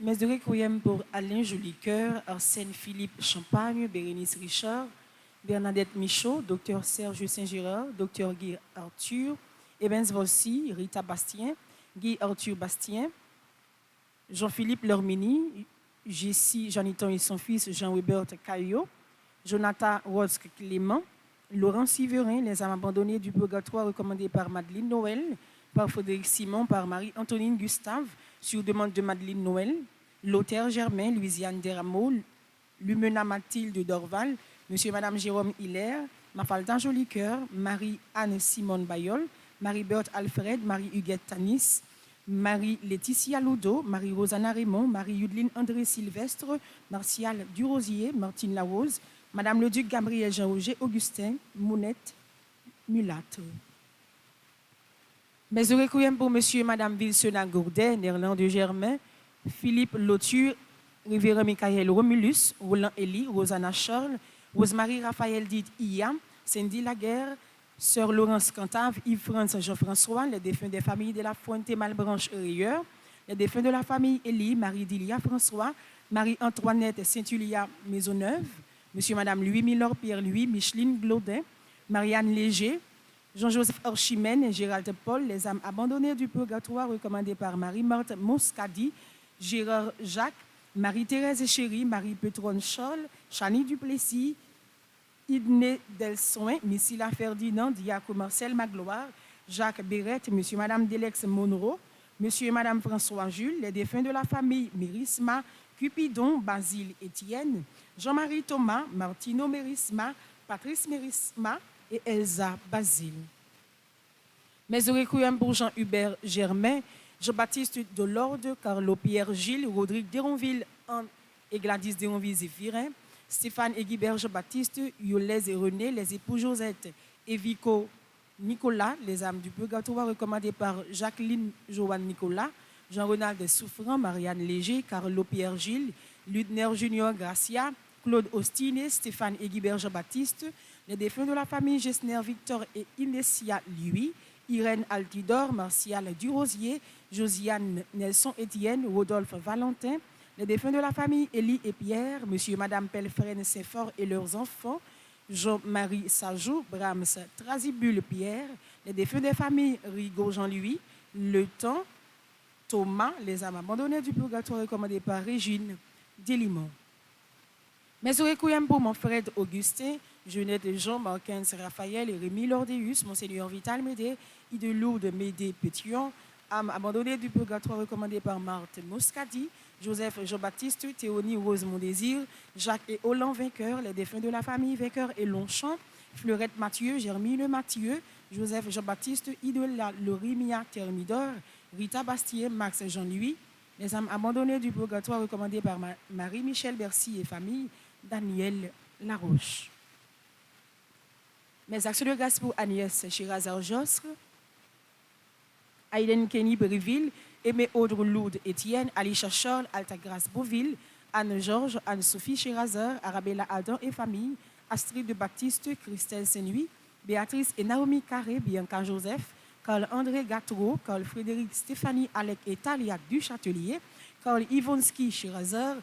Messe de requiem pour Alain Jolicoeur, Arsène Philippe Champagne, Bérénice Richard, Bernadette Michaud, Dr Serge Saint-Gérard, Dr Guy Arthur, Ebens Volsi, Rita Bastien, Guy Arthur Bastien, Jean-Philippe Lormini, Jessie Janiton et son fils Jean-Hubert Caillot, Jonathan Rodsk Clément, Laurent Siverin, les âmes abandonnées du purgatoire recommandées par Madeleine Noël, par Frédéric Simon, par Marie-Antonine Gustave, sur demande de Madeleine Noël, Lothaire Germain, Louisiane Derameau, Lumena Mathilde Dorval, Monsieur et Madame Jérôme Hilaire, Mafalda Jolicoeur, Marie-Anne Simone Bayol, Marie-Berthe Alfred, Marie-Huguette Tanis, Marie-Laetitia Ludo, Marie-Rosanna Raymond, Marie-Yudeline André Sylvestre, Martial Durosier, Martine Larose, Madame le Duc Gabriel Jean-Roger Augustin, Mounette Mulâtre. Mes requiem pour Monsieur et Madame Wilsona Gourdet, Néerlandais Germain, Philippe Lotur, Révérend Michael Romulus, Roland Elie, Rosanna Charles, Rosemary Raphaël Dite Iya, Cindy Laguerre, Sœur Laurence Cantave, Yves-France Jean-François, les défunts des familles de la Fuente Malbranche Rieur, les défunts de la famille Elie, Marie-Dilia François, Marie-Antoinette Saint-Ulia Maisonneuve, Monsieur et Madame Louis Milor Pierre-Louis, Micheline Glaudin, Marianne Léger, Jean-Joseph Archimène, Gérald Paul, les âmes abandonnées du purgatoire recommandées par Marie-Marthe Moscadi, Gérard Jacques, Marie-Thérèse Chéry, Marie-Petronne Charles, Chani Duplessis, Idné Delsoin, Missila Ferdinand, Diaco Marcel Magloire, Jacques Bérette, Monsieur et Madame Delex Monroe, Monsieur et Madame François Jules, les défunts de la famille Mérisma, Cupidon, Basile Étienne, Jean-Marie Thomas, Martino Mérisma, Patrice Mérisma, et Elsa Basile. Mes requiem pour Jean-Hubert Germain, Jean-Baptiste Delorde, Carlo Pierre Gilles, Rodrigue Déronville et Gladys Déronville Zéphirin, Stéphane et Guibert Jean-Baptiste, Yolès et René, les époux Josette et Vico Nicolas, les âmes du purgatoire recommandées par Jacqueline Joanne Nicolas, Jean-Renald Souffrant, Marianne Léger, Carlo Pierre Gilles, Ludner Junior Gracia, Claude Ostine, Stéphane et Guibert Jean-Baptiste, les défunts de la famille Gessner Victor et Inessia Louis, Irène Altidor, Martial Durosier, Josiane Nelson Étienne, Rodolphe Valentin, les défunts de la famille Élie et Pierre, Monsieur et Madame Pelfren Saint-Fort et leurs enfants, Jean-Marie Sajou, Brahms Trasibule Pierre, les défunts des familles Rigaud Jean-Louis, Le Temps, Thomas, les âmes abandonnées du purgatoire recommandées par Régine Delimont. Mes requiem pour mon frère Augustin, Jeannette Jean, Marquens Raphaël et Rémi Lordéus, Monseigneur Vital Médé, Ide Lourdes Médé Pétion, âme abandonnée du purgatoire recommandée par Marthe Moscadi, Joseph Jean-Baptiste, Théonie Rose Mondésir, Jacques et Hollande Vainqueur, les défunts de la famille Vainqueur et Longchamp, Fleurette Mathieu, Germine Mathieu, Joseph Jean-Baptiste, Idola Lorimia Thermidor, Rita Bastien, Max Jean-Louis, les âmes abandonnées du purgatoire recommandées par Marie-Michel Bercy et famille, Daniel Laroche. Mes actions de grâce pour Agnès Chirazar Jostre, Aïden Kenny Briville, Aimé Audre Lourdes Étienne, Alicia Charles, Altagrace Beauville, Anne-Georges, Anne-Sophie Chirazar, Arabella Adam et famille, Astrid de Baptiste, Christelle Saint-Louis, Béatrice et Naomi Carré, Bianca Joseph, Carl-André Gatreau, Carl-Frédéric Stéphanie Alec et Talia Duchâtelier, Carl Ivonski Chirazar,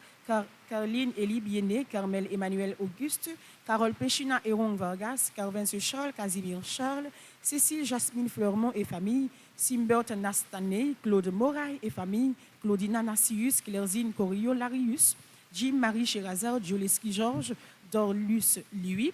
Caroline Elie Biené, Carmel Emmanuel Auguste, Carole Péchina et Ron Vargas, Carvince Charles, Casimir Charles, Cécile Jasmine Fleurmont et famille, Simbert Nastané, Claude Moraille et famille, Claudina Nassius, Clairzine Corio Larius, Jim Marie Sherazard, Joleski Georges, Dorlus Louis,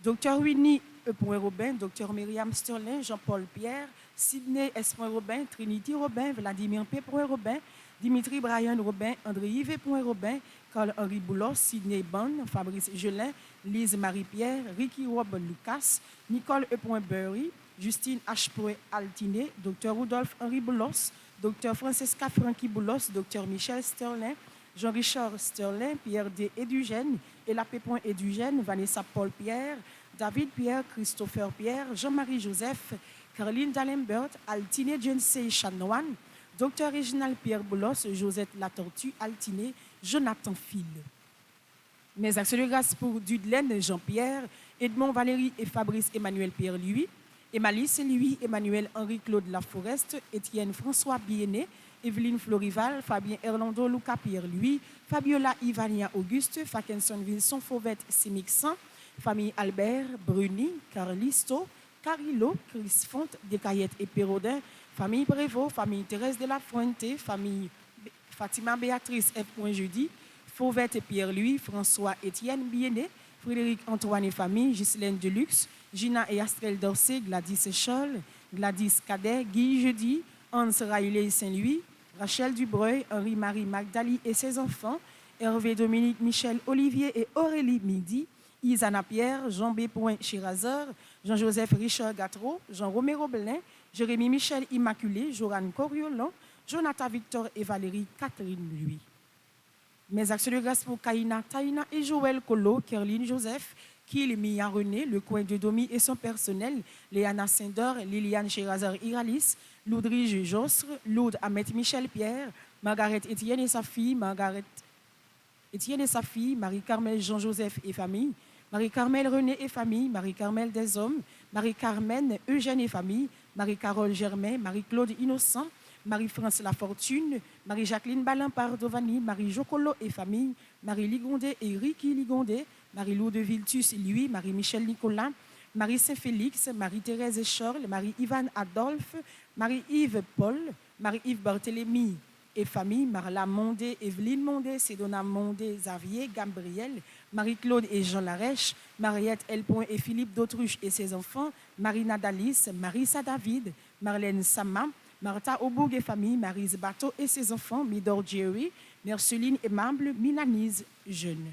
Dr. Winnie E. Robin, Dr. Myriam Sterling, Jean-Paul Pierre, Sidney S. Robin, Trinity Robin, Vladimir P. Robin, Dimitri Brian Robin, André-Yves Robin, Carl-Henri Boulos, Sidney Bonne, Fabrice Gelin, Lise Marie-Pierre, Ricky Rob Lucas, Nicole E. Burry, Justine H. Altiné, Dr. Rudolph Henri Boulos, Dr. Francesca Frankie Boulos, Dr. Michel Sterling, Jean-Richard Sterling, Pierre D. Edugène, Ella P. Edugène, Vanessa Paul Pierre, David Pierre, Christopher Pierre, Jean-Marie Joseph, Caroline D'Alembert, Altiné Jensey Chanoine, Dr. Réginald Pierre Boulos, Josette Latortue, Altiné, Jonathan Phil. Mes actions de grâce pour Dudelaine Jean-Pierre, Edmond Valérie et Fabrice Emmanuel Pierre-Louis, Emalice Louis Emmanuel Henri-Claude Laforest, Étienne François Biennet, Evelyne Florival, Fabien Erlando Lucas Pierre-Louis, Fabiola Ivania Auguste, Fakenson Wilson Fauvette Simixan, famille Albert, Bruni, Carlisto, Carilo, Chris Font, Descaillettes et Pérodin, famille Prévost, famille Thérèse de la Fuente, famille Fatima Béatrice F. Jeudi, Fauvette et Pierre-Louis, François Étienne Biennet, Frédéric Antoine et famille, Ghislaine Deluxe, Gina et Astrel Dorsey, Gladys Scholl, Gladys Cadet, Guy Jeudi, Hans Riley Saint-Louis, Rachel Dubreuil, Henri-Marie Magdali et ses enfants, Hervé Dominique Michel Olivier et Aurélie Midi, Isana Pierre, Jean B. Chirazeur, Jean-Joseph Richard Gatreau, Jean Romero Belin, Jérémy Michel Immaculé, Joran Coriolan, Jonathan Victor et Valérie Catherine Louis. Mes actions de grâce pour Kaina Taina et Joël Colo, Kerline Joseph, Kil Mia René, Le Coin de Domi et son personnel, Léana Sindor, Liliane Cherazar Iralis, Loudrige Jostre, Laude Ahmed Michel Pierre, Margaret Étienne et sa fille, Marie-Carmel Jean-Joseph et famille, Marie-Carmel René et famille, Marie-Carmel Deshommes, Marie-Carmen Eugène et famille, Marie-Carole Germain, Marie-Claude Innocent, Marie-France Lafortune, Marie-Jacqueline Balin-Pardovani, Marie-Jocolo et famille, Marie-Ligondé et Ricky Ligondé, Marie-Lou de Viltus Louis, Marie-Michel Nicolas, Marie-Saint-Félix, Marie-Thérèse Chorle, Marie-Yvan Adolphe, Marie-Yves Paul, Marie-Yves Barthélemy et famille, Marla Mondé, Evelyne Mondé, Sédona Mondé, Xavier, Gabriel, Marie-Claude et Jean Larèche, Mariette Elpoint et Philippe d'Autruche et ses enfants, Marina Dalis, Marissa David, Marlène Sama, Martha Aubourg et famille, Marise Bateau et ses enfants, Midor Jerry, Merceline Aimable, Minanise Jeune.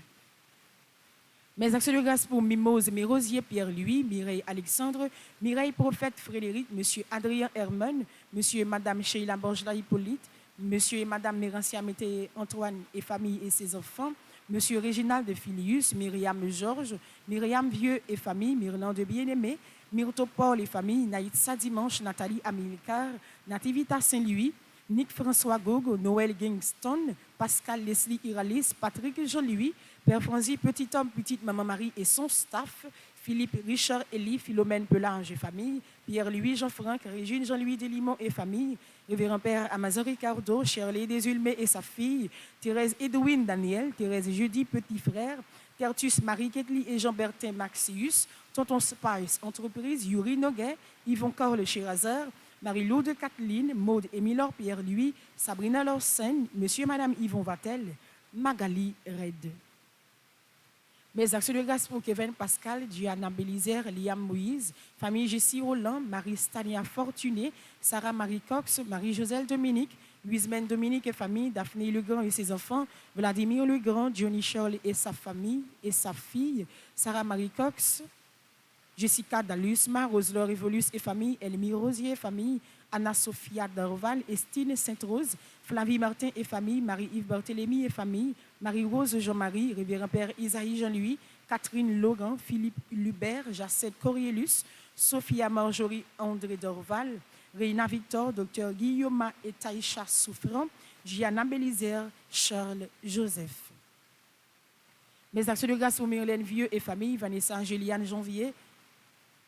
Mes actions de grâce pour Mimose Mérosier Pierre-Louis, Mireille Alexandre, Mireille Prophète Frédéric, Monsieur Adrien Herman, Monsieur et Madame Sheila Borgela Hippolyte, Monsieur et Madame Mérancia Mété Antoine et famille et ses enfants, Monsieur Réginald de Filius, Myriam Georges, Myriam Vieux et famille, Myrland de Bien-Aimé, Myrto Paul et famille, Naïtsa Dimanche, Nathalie Amilcar, Nativita Saint-Louis, Nick François Gogo, Noël Gingston, Pascal Leslie Iralis, Patrick Jean-Louis, Père Franzi, Petit Homme, Petite Maman Marie et son staff, Philippe Richard Elie, Philomène Pelange et famille, Pierre-Louis Jean-Franck, Régine Jean-Louis Delimont et famille, Révérend Père Amazon Ricardo, Shirley Desulmé et sa fille, Thérèse Edwin Daniel, Thérèse Jeudi Petit Frère, Tertus Marie Ketli et Jean-Bertin Maxius, Tonton Spice Entreprise, Yuri Noguet, Yvon Corle Chirazard, Marie-Lou de Kathleen, Maude et Milor Pierre-Louis, Sabrina Lorsen, Monsieur et Madame Yvon Vatel, Magali Red. Mes actions de grâce pour Kevin Pascal, Diana Bélizer, Liam Moïse, famille Jessie Roland, Marie Stania Fortuné, Sarah Marie Cox, Marie-Joselle Dominique, Louise-Mène Dominique et famille, Daphné Legrand et ses enfants, Vladimir Legrand, Johnny Charles et sa famille et sa fille, Sarah Marie Cox, Jessica Dalusma, Rose-Laure Evolus et famille, Elmire Rosier et famille, Anna-Sophia Dorval, Estine Sainte-Rose, Flavie Martin et famille, Marie-Yves Barthélémy et famille, Marie-Rose Jean-Marie, Révérend Père Isaïe Jean-Louis, Catherine Laurent, Philippe Lubert, Jacette Corielus, Sophia Marjorie André Dorval, Reina Victor, Dr Guillaume et Taïcha Souffrant, Gianna Bélizer, Charles Joseph. Mes actions de grâce pour Myrlène Vieux et famille, Vanessa Angéliane Janvier,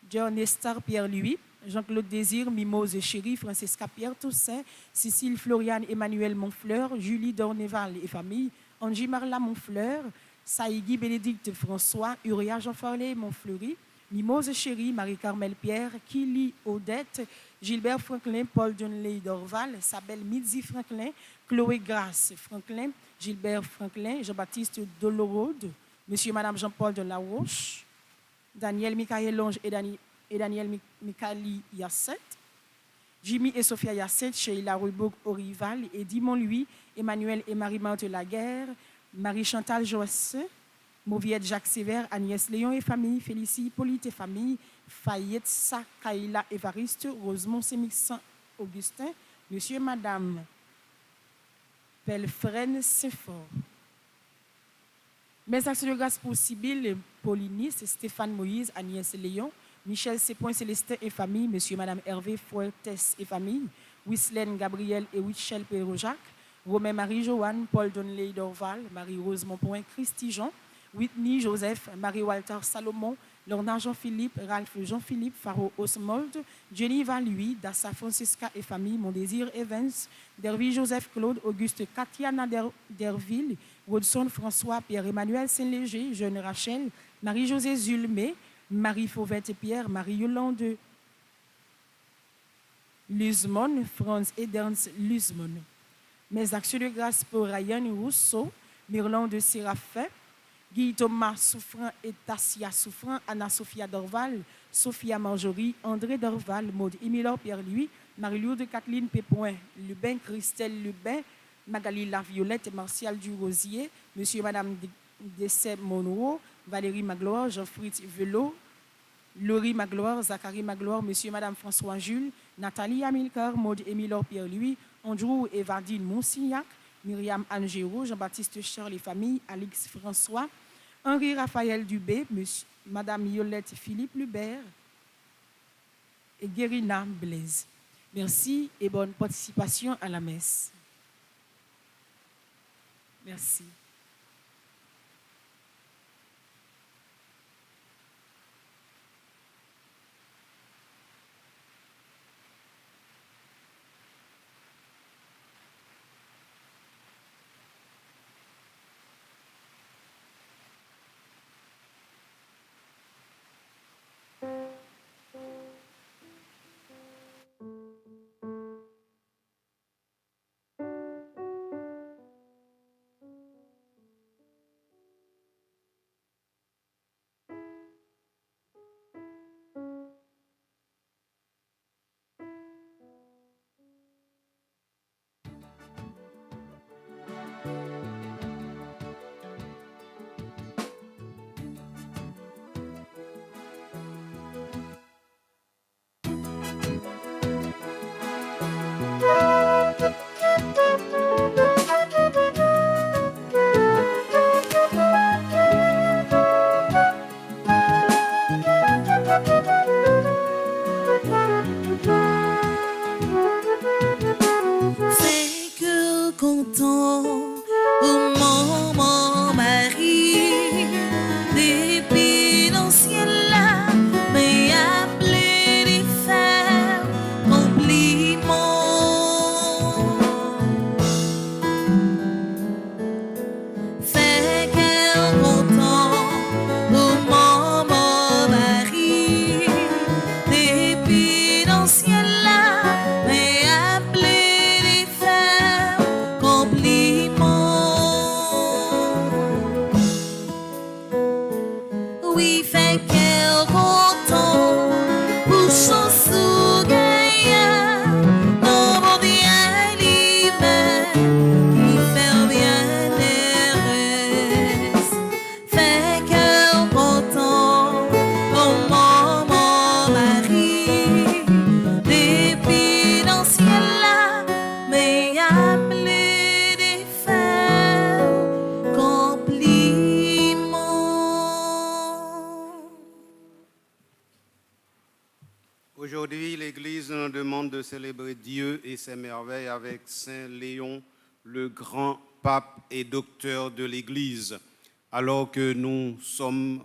John Nestor Pierre-Louis, Jean-Claude Désir, Mimose Chéri, Francesca Pierre Toussaint, Cécile Floriane Emmanuel Monfleur, Julie Dorneval et famille, Angie Marla Monfleur, Saïgui Bénédicte François, Uria Jean Farley Montfleury, Mimose Chéri, Marie-Carmel Pierre, Kili Odette, Gilbert Franklin, Paul John Ley Dorval, Sabel Midzi Franklin, Chloé Grace Franklin, Gilbert Franklin, Jean-Baptiste Dolorode, Monsieur et Madame Jean-Paul de la Roche, Daniel Michael Longe et Daniel Mikali Yasset, Jimmy et Sophia Yasset, Sheila Rubouk Orival, Eddy Monlouis, Emmanuel et Marie-Marthe Laguerre, Marie-Chantal Joesse, Mauviette Jacques Sévère, Agnès Léon et famille, Félicie Hippolyte et famille, Fayette Sakaïla Évariste, Rosemont Sémixan Augustin, Monsieur et Madame Pelfren Saint-Fort. Mes actions de grâce pour Sibylle Paulinis, Stéphane Moïse, Agnès Léon, Michel Sepoin Célestin et famille, Monsieur et Madame Hervé Fuertes et famille, Wislaine Gabriel et Michel Perrault-Jacques, Romain Marie-Joanne, Paul Donley Dorval, Marie-Rose Montpoint, Christy Jean, Whitney Joseph, Marie-Walter Salomon, Lorna Jean-Philippe, Ralph Jean-Philippe, Faro Osmold, Jenny Valui, Dassa Francisca et famille, Mon Désir Evans, Derville Joseph Claude, Auguste Katiana Derville, Rodson François, Pierre-Emmanuel Saint-Léger, Jeune Rachel, Marie-Josée Zulmé, Marie Fauvette Pierre, Marie-Yolande Luzmon, Franz Ederns Luzmon. Mes actions de grâce pour Ryan Rousseau, Mirland de Séraphin, Guy Thomas Souffrant et Tassia Souffrant, Anna-Sophia Dorval, Sophia Marjorie, André Dorval, Maude Emilor Pierre-Louis, Marie-Lourde Kathleen Pépoin, Lubin, Christelle Lubin, Magali Laviolette, Martial Durosier, Monsieur et Madame Dessay Monroe, Valérie Magloire, Jean-Fritz Velo, Laurie Magloire, Zachary Magloire, Monsieur et Madame François Jules, Nathalie Amilcar, Maude Emilor Pierre-Louis, Andrew et Vadine Monsignac, Myriam Angero, Jean-Baptiste Charles et famille, Alix François, Henri Raphaël Dubé, Madame Yolette Philippe Lubert et Guérina Blaise. Merci et bonne participation à la messe. Merci. Aujourd'hui, l'Église nous demande de célébrer Dieu et ses merveilles avec Saint Léon, le grand pape et docteur de l'Église. Alors que nous sommes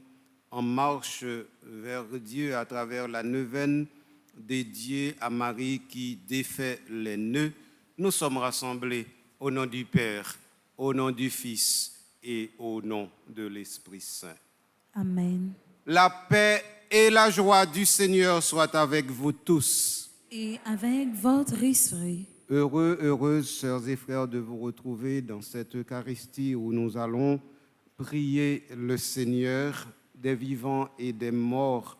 en marche vers Dieu à travers la neuvaine dédiée à Marie qui défait les nœuds, nous sommes rassemblés au nom du Père, au nom du Fils et au nom de l'Esprit Saint. Amen. La paix et la joie du Seigneur soient avec vous tous. et avec votre esprit. Heureux, heureuses, sœurs et frères, de vous retrouver dans cette Eucharistie où nous allons prier le Seigneur des vivants et des morts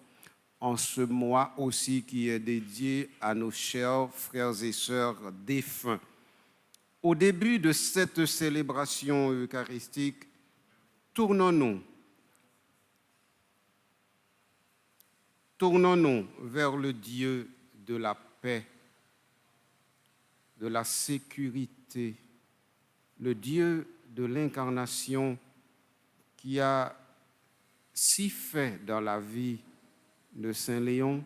en ce mois aussi qui est dédié à nos chers frères et sœurs défunts. Au début de cette célébration eucharistique, tournons-nous vers le Dieu de la paix, de la sécurité, le Dieu de l'incarnation qui a si fait dans la vie de Saint Léon,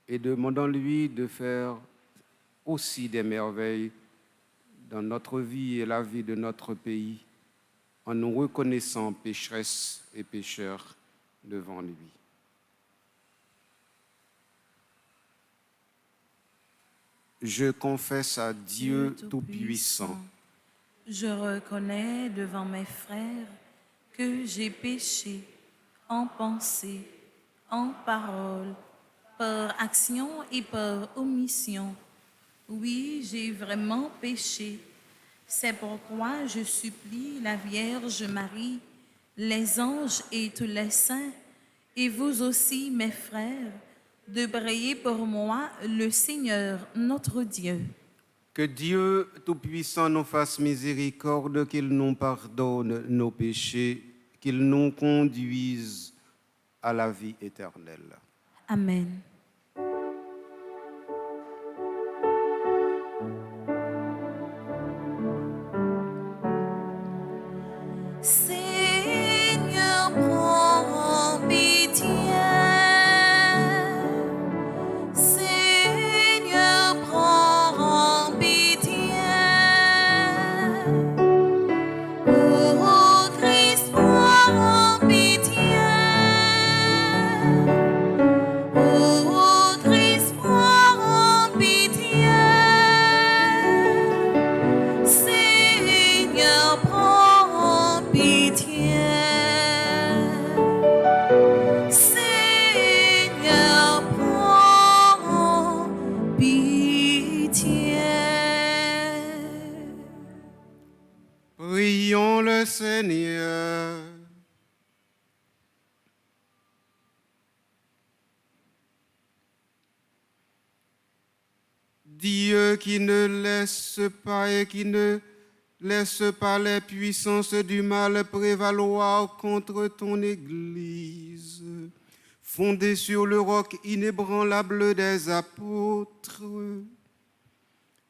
et demandons-lui de faire aussi des merveilles dans notre vie et la vie de notre pays, en nous reconnaissant pécheresses et pécheurs devant lui. Je confesse à Dieu Tout-Puissant. Je reconnais devant mes frères que j'ai péché en pensée, en parole, par action et par omission. Oui, j'ai vraiment péché. C'est pourquoi je supplie la Vierge Marie, les anges et tous les saints, et vous aussi, mes frères, de prier pour moi le Seigneur, notre Dieu. Que Dieu Tout-Puissant nous fasse miséricorde, qu'il nous pardonne nos péchés, qu'il nous conduise à la vie éternelle. Amen. Seigneur, prends pitié. Seigneur, prends pitié. Ô Christ, prends pitié. Ô Christ, prends pitié. Seigneur, prends pitié. Seigneur, prends pitié. Prions le Seigneur. Dieu qui ne laisse pas et qui ne laisse pas les puissances du mal prévaloir contre ton Église, fondée sur le roc inébranlable des apôtres,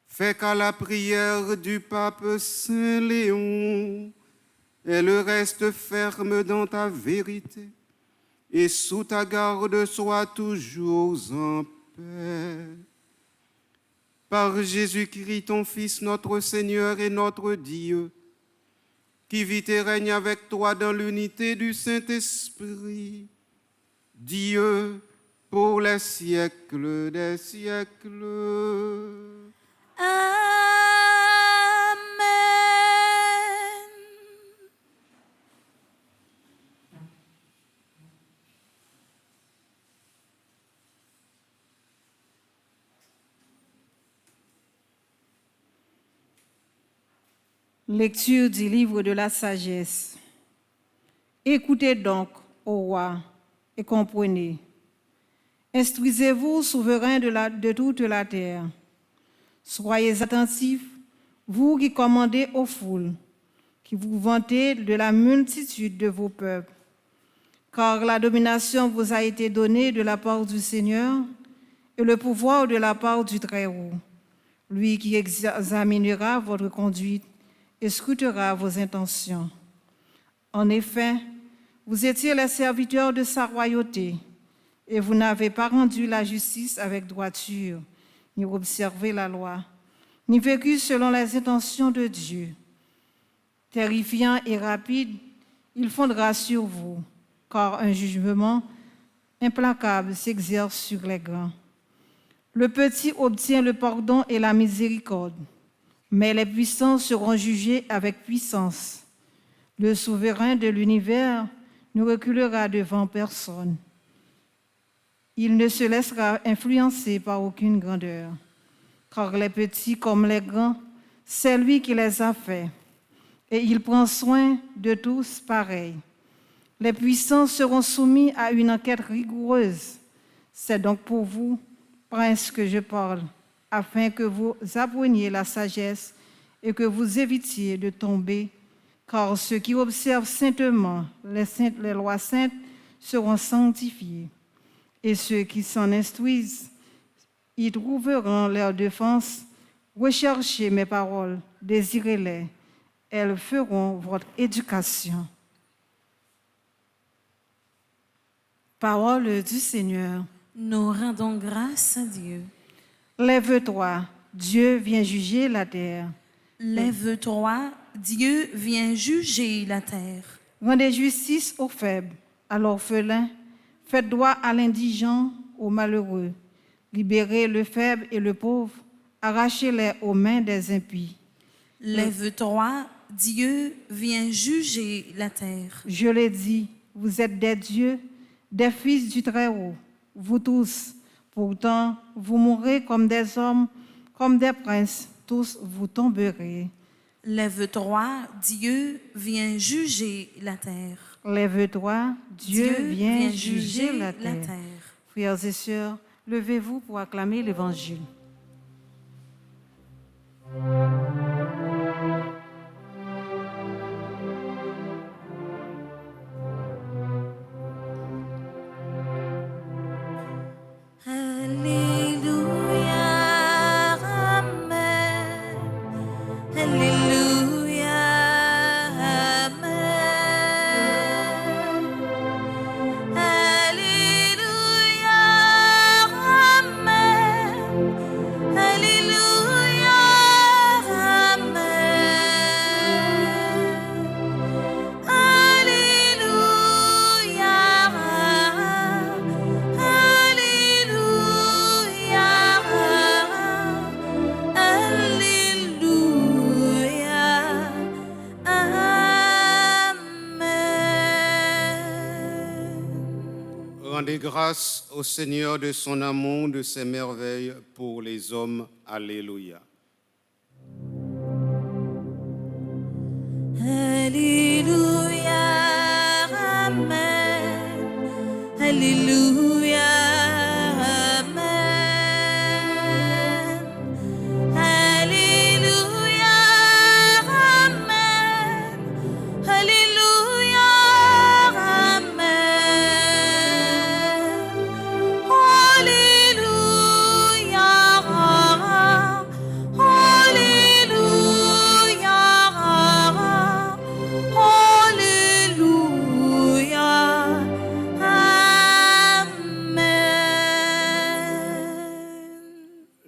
fais qu'à la prière du pape Saint Léon, elle reste ferme dans ta vérité et sous ta garde soit toujours en paix. Par Jésus-Christ, ton Fils, notre Seigneur et notre Dieu, qui vit et règne avec toi dans l'unité du Saint-Esprit, Dieu pour les siècles des siècles. Amen. Lecture du livre de la sagesse. Écoutez donc, ô roi, et comprenez. Instruisez-vous, souverains de toute la terre. Soyez attentifs, vous qui commandez aux foules, qui vous vantez de la multitude de vos peuples. Car la domination vous a été donnée de la part du Seigneur et le pouvoir de la part du Très-Haut, lui qui examinera votre conduite et scrutera vos intentions. En effet, vous étiez les serviteurs de sa royauté, et vous n'avez pas rendu la justice avec droiture, ni observé la loi, ni vécu selon les intentions de Dieu. Terrifiant et rapide, il fondera sur vous, car un jugement implacable s'exerce sur les grands. Le petit obtient le pardon et la miséricorde, mais les puissants seront jugés avec puissance. Le souverain de l'univers ne reculera devant personne. Il ne se laissera influencer par aucune grandeur. Car les petits comme les grands, c'est lui qui les a faits. Et il prend soin de tous pareil. Les puissants seront soumis à une enquête rigoureuse. C'est donc pour vous, princes, que je parle, afin que vous appreniez la sagesse et que vous évitiez de tomber, car ceux qui observent saintement les lois saintes seront sanctifiés, et ceux qui s'en instruisent y trouveront leur défense. Recherchez mes paroles, désirez-les, elles feront votre éducation. Parole du Seigneur. Nous rendons grâce à Dieu. Lève-toi, Dieu vient juger la terre. Lève-toi, Dieu vient juger la terre. Rendez justice aux faibles, à l'orphelin. Faites droit à l'indigent, aux malheureux. Libérez le faible et le pauvre. Arrachez-les aux mains des impies. Lève-toi, Dieu vient juger la terre. Je l'ai dit, vous êtes des dieux, des fils du Très-Haut, vous tous. Pourtant, vous mourrez comme des hommes, comme des princes, tous vous tomberez. Lève-toi, Dieu vient juger la terre. Lève-toi, Dieu vient juger la terre. terre. Frères et sœurs, levez-vous pour acclamer l'Évangile. Rendez grâce au Seigneur de son amour, de ses merveilles pour les hommes. Alléluia. Alléluia, Amen. Alléluia, Amen. Alléluia, Amen. Alléluia, Amen. Alléluia,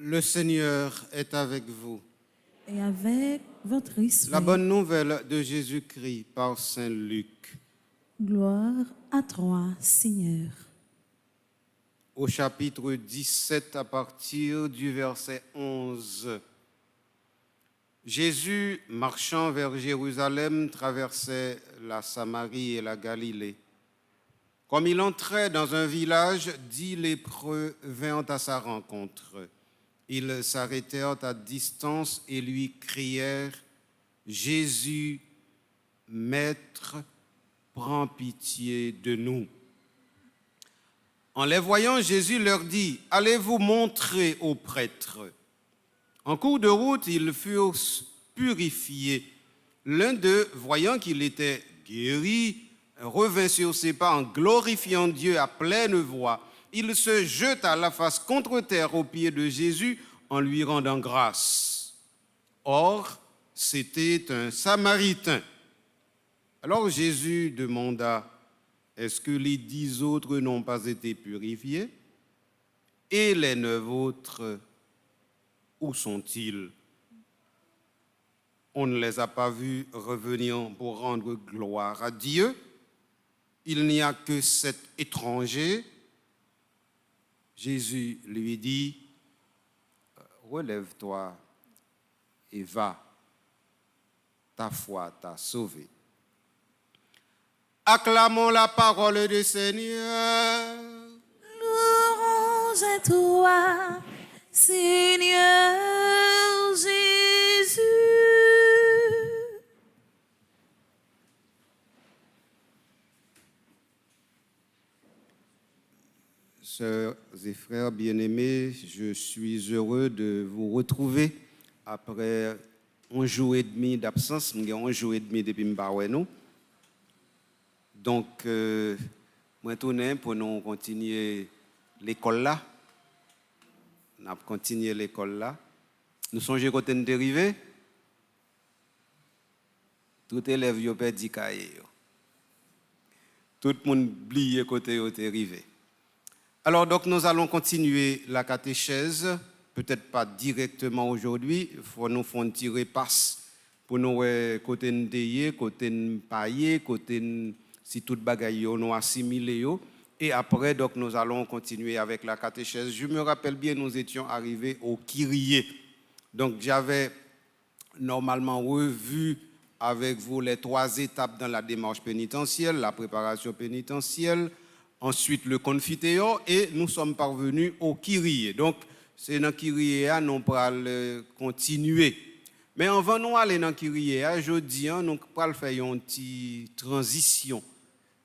Le Seigneur est avec vous. et avec votre esprit. La bonne nouvelle de Jésus-Christ par Saint Luc. Gloire à toi, Seigneur. Au chapitre 17, à partir du verset 11. Jésus, marchant vers Jérusalem, traversait la Samarie et la Galilée. Comme il entrait dans un village, 10 lépreux vinrent à sa rencontre. Ils s'arrêtèrent à distance et lui crièrent « Jésus, Maître, prends pitié de nous. » En les voyant, Jésus leur dit « Allez vous montrer aux prêtres. » En cours de route, ils furent purifiés. L'un d'eux, voyant qu'il était guéri, revint sur ses pas en glorifiant Dieu à pleine voix. Il se jeta la face contre terre aux pieds de Jésus en lui rendant grâce. Or, c'était un Samaritain. Alors Jésus demanda, « Est-ce que les 10 autres n'ont pas été purifiés? Et les 9 autres, où sont-ils? On ne les a pas vus revenir pour rendre gloire à Dieu. Il n'y a que 7 étrangers. » Jésus lui dit, « Relève-toi et va, ta foi t'a sauvé. » Acclamons la parole du Seigneur. Louange louange à toi, Seigneur Jésus. Sœurs et frères bien-aimés, je suis heureux de vous retrouver après 1 jour et demi d'absence. J'ai 1 jour et demi depuis que je nous. Donc, moi, tourne pour nous continuer l'école là. On a continué l'école là. Nous songeons quand nous arrivés. Tout élève a perdu cahier. Tout le monde oublié côté est arrivé. Alors, donc, nous allons continuer la catéchèse, peut-être pas directement aujourd'hui, il faut nous faire un petit repasse pour nous côté nous côté nous payer, côté si toute bagaille nous assimilé. Et après, donc, nous allons continuer avec la catéchèse. Je me rappelle bien, nous étions arrivés au Kyrie. Donc, j'avais normalement revu avec vous les 3 étapes dans la démarche pénitentielle, la préparation pénitentielle, ensuite le confiteor, et nous sommes parvenus au Kyrie. Donc, c'est dans le Kyrie que nous allons continuer. Mais avant de nous aller dans le Kyrie, je dis, nous allons faire une petite transition.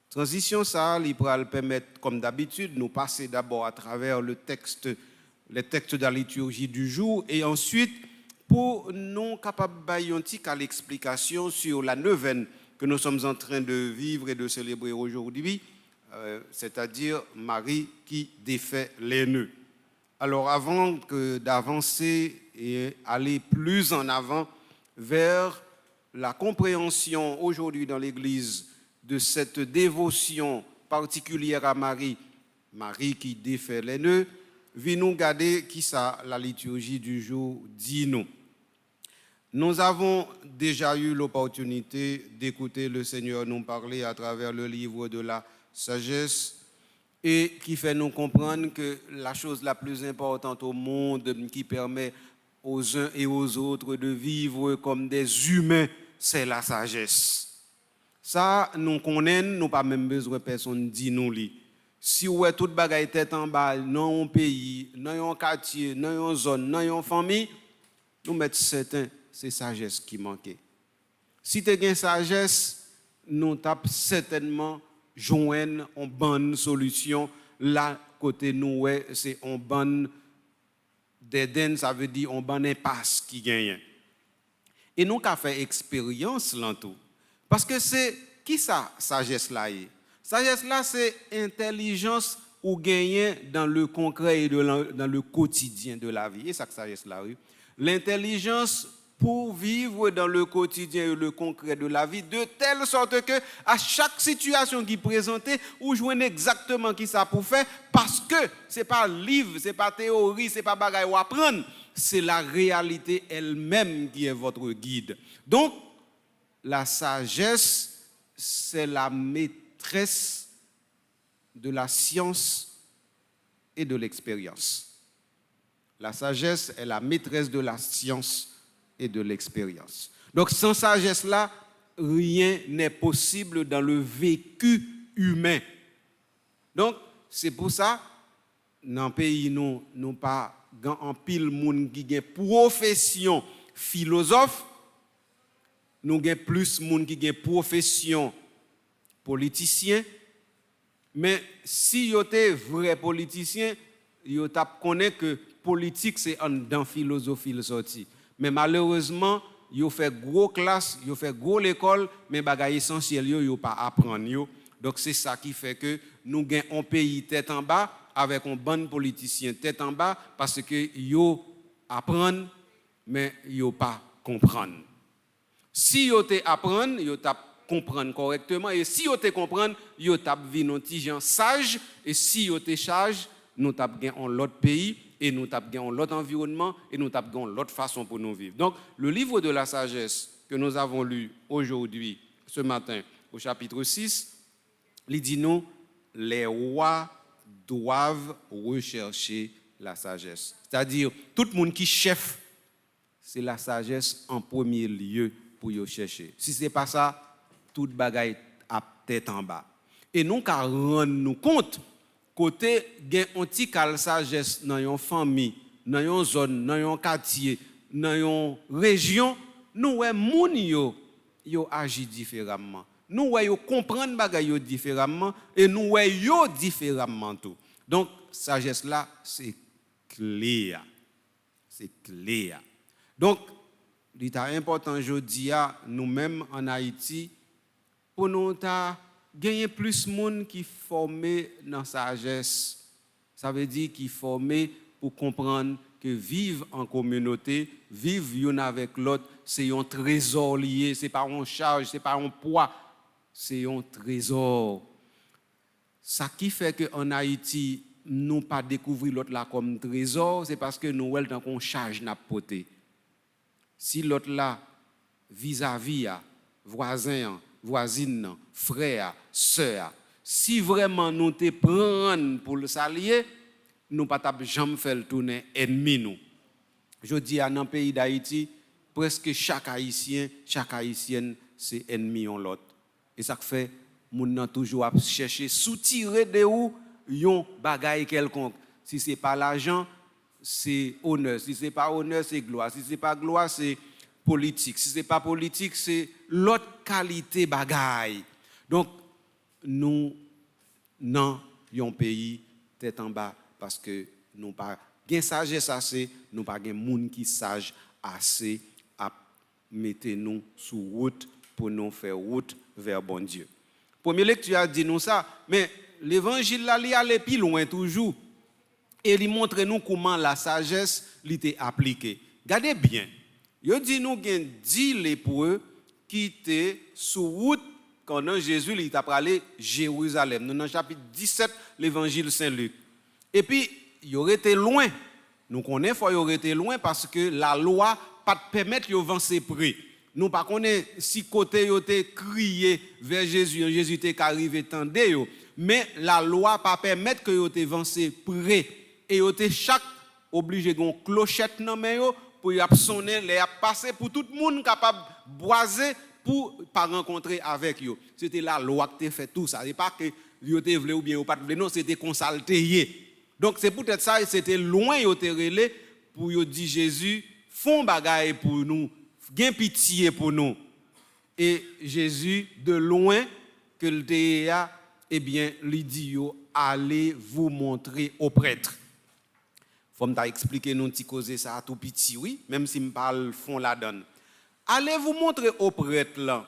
Transition, ça, il va permettre, comme d'habitude, nous passer d'abord à travers les textes de la liturgie du jour, et ensuite, pour nous capables de faire une petite explication sur la neuvaine que nous sommes en train de vivre et de célébrer aujourd'hui, c'est-à-dire Marie qui défait les nœuds. Alors, avant d'avancer et aller plus en avant vers la compréhension aujourd'hui dans l'Église de cette dévotion particulière à Marie, Marie qui défait les nœuds, venons garder qui ça la liturgie du jour dit nous. Nous avons déjà eu l'opportunité d'écouter le Seigneur nous parler à travers le livre de la sagesse et qui fait nous comprendre que la chose la plus importante au monde qui permet aux uns et aux autres de vivre comme des humains, c'est la sagesse. Ça, nous connaissons, nous pas même besoin de personne dit nous li. Si ouais toute bagaille tête en bas dans un pays, dans un quartier, dans une zone, dans une famille, nous mettons certain c'est sagesse qui manquait. Si tu as une sagesse, nous tapons certainement joindre une bonne solution. Là, côté nous, c'est une bonne d'Éden, ça veut dire une bonne impasse qui gagne. Et nous avons fait expérience là tout. Parce que c'est qui ça, sagesse là? Sagesse là, c'est intelligence ou gagner dans le concret et dans le quotidien de la vie. Et ça que sagesse là, oui. L'intelligence pour vivre dans le quotidien et le concret de la vie, de telle sorte que à chaque situation qui est présentée, vous jouez exactement qui ça pour faire, parce que ce n'est pas livre, ce n'est pas théorie, ce n'est pas bagaille à apprendre, c'est la réalité elle-même qui est votre guide. Donc, la sagesse, c'est la maîtresse de la science et de l'expérience. La sagesse est la maîtresse de la science et de l'expérience. Donc, sans sagesse-là, rien n'est possible dans le vécu humain. Donc, c'est pour ça, dans le pays, nous n'avons pas en pile monde qui a profession philosophe, nous avons plus de monde qui a profession politicien, mais si vous êtes vrai politicien, vous connaissez que politique, c'est dans philosophie le sorti. Mais malheureusement, vous faites gros classe, vous faites gros l'école, mais bagaille essentiel, vous pas apprendre. Donc c'est ça qui fait que nous avons un pays tête en bas avec un bon politicien tête en bas parce que vous apprendre, mais vous pas comprendre. Si vous apprendre, vous comprendre correctement, et si vous comprendre, vous vivre un petit gens sage, et si vous sage, nous avons l'autre pays. Et nous avons l'autre environnement et nous avons l'autre façon pour nous vivre. Donc, le livre de la sagesse que nous avons lu aujourd'hui, ce matin, au chapitre 6, il dit nous, les rois doivent rechercher la sagesse. C'est-à-dire, tout le monde qui chef, c'est la sagesse en premier lieu pour y chercher. Si ce n'est pas ça, toute bagaille à tête en bas. Et nous, car rendre nous compte côté gen anti kal sagesse dans une famille, dans une zone, dans un quartier, dans une région, nous ouais moun yo agit différemment. Nous ouais yo comprendre bagay yo différemment et nous ouais yo différemment tout. Donc sagesse là c'est clair. C'est clair. Donc il est important aujourd'hui nous-mêmes en Haïti pour nous gagner plus de monde qui formé dans sagesse. Ça veut dire qui formé pour comprendre que vivre en communauté, vivre l'un avec l'autre, c'est un trésor lié, c'est pas un charge, c'est pas un poids, c'est un trésor. Ça qui fait qu'en Haïti, nous pas découvrir l'autre là comme trésor, c'est parce que nous ouais tant qu'on charge n'a poté. Si l'autre là vis-à-vis voisin, voisine, frère, sœur, si vraiment nous te prendre pour le s'allier, nous pas jamais faire le tourner ennemi nous. Je dis dans le pays d'Haïti, presque chaque haïtien, chaque haïtienne c'est ennemi en l'autre. Et ça fait moun nan toujours chercher soutirer de où yon bagaille quelconque. Si c'est pas l'argent, c'est honneur. Si c'est pas honneur, c'est gloire. Si c'est pas gloire, c'est politique. Si c'est pas politique, c'est l'autre qualité bagaille. Donc nous dans yon pays tête en bas parce que nous pas gain sagesse assez, nous pas gain moun qui sage assez à mettre nous sur route pour nous faire route vers bon Dieu. Première lecture a dit nous ça, mais l'évangile là il allait plus loin toujours et il montre nous comment la sagesse était appliquée. Regardez bien. Il dit nous gain 10 lépreux qui étaient sur route quand Jésus il t'a parlé Jérusalem. Nous dans chapitre 17 l'évangile Saint-Luc. Et puis il aurait été loin. Nous connaissons qu'il aurait été loin parce que la loi pas permettre de avancer près. Nous pas connaît si côté yo te crié vers Jésus, Jésus était arrivé tendé yo, mais la loi pas permettre que yo te avancer près et yo te chaque obligé gon clochette nan men yo pour y sonner les passer pour tout le monde capable boiser pour pas rencontrer avec yo. C'était la loi qui te fait tout ça, c'est pas que yo te vle ou bien ou pas vle, non, c'était consalté. Donc c'est peut-être ça, c'était loin yo te relé pour yo dit Jésus font bagaille pour nous, gain pitié pour nous. Et Jésus de loin que le déa eh bien lui dit yo allez vous montrer au prêtre. Faut me expliquer nous petit causer ça tout petit oui, même si me parle fond la donne. Allez vous montrer au prêtre là.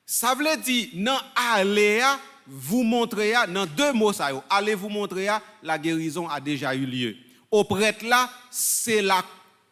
Ça veut dire non aller vous montrer dans deux mots ça yo. Allez vous montrer la guérison a déjà eu lieu. Au prêtre là, c'est la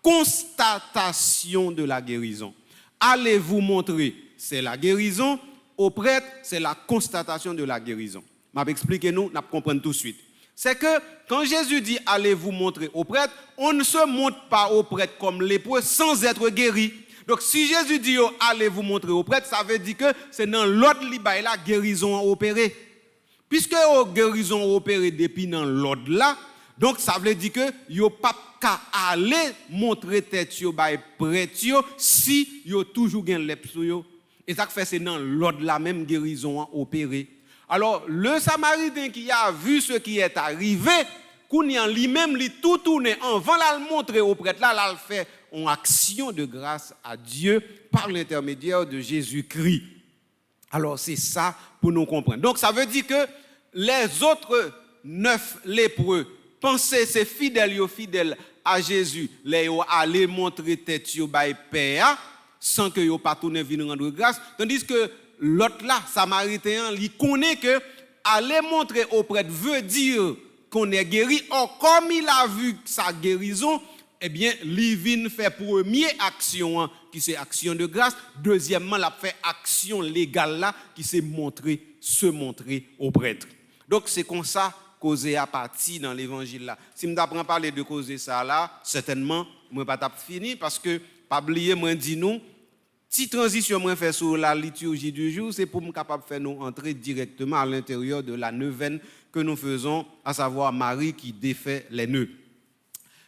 constatation de la guérison. Allez vous montrer, c'est la guérison. Au prêtre, c'est la constatation de la guérison. Je vais expliquer nous, nous comprenons tout de suite. C'est que quand Jésus dit allez vous montrer au prêtre, on ne se montre pas au prêtre comme lépreux sans être guéri. Donc si Jésus dit allez vous montrer au prêtre, ça veut dire que c'est dans l'autre libaï la guérison opérée. Puisque la guérison opérée depuis dans l'autre là, donc ça veut dire que yo pas qu'à aller montrer tête yo bay prêtre yo si yo toujours gen lèp sou yo. Et ça fait c'est dans l'ordre la même guérison opérée. Alors le Samaritain qui a vu ce qui est arrivé, kounya lui-même li tout tourner avant la montrer au prêtre là, la fait en action de grâce à Dieu par l'intermédiaire de Jésus-Christ. Alors c'est ça pour nous comprendre. Donc ça veut dire que les autres 9 lépreux pensaient c'est fidèles à Jésus, les yo aller montrer tête yo bay père sans que yo pas tourner venir rendre grâce, tandis que l'autre là Samaritain, il connaît que aller montrer au prêtre veut dire qu'on est guéri. Or comme il a vu sa guérison, eh bien il vient faire première action qui c'est action de grâce, deuxièmement il a fait action légale là qui c'est se montrer au prêtre. Donc c'est comme ça causer à partir dans l'évangile là. Si me t'apprends parler de causer ça là, certainement moi pas t'a fini parce que pas oublier moi dit nous petite transition moi fait sur la liturgie du jour, c'est pour me capable faire nous entrer directement à l'intérieur de la neuvaine que nous faisons, à savoir Marie qui défait les nœuds.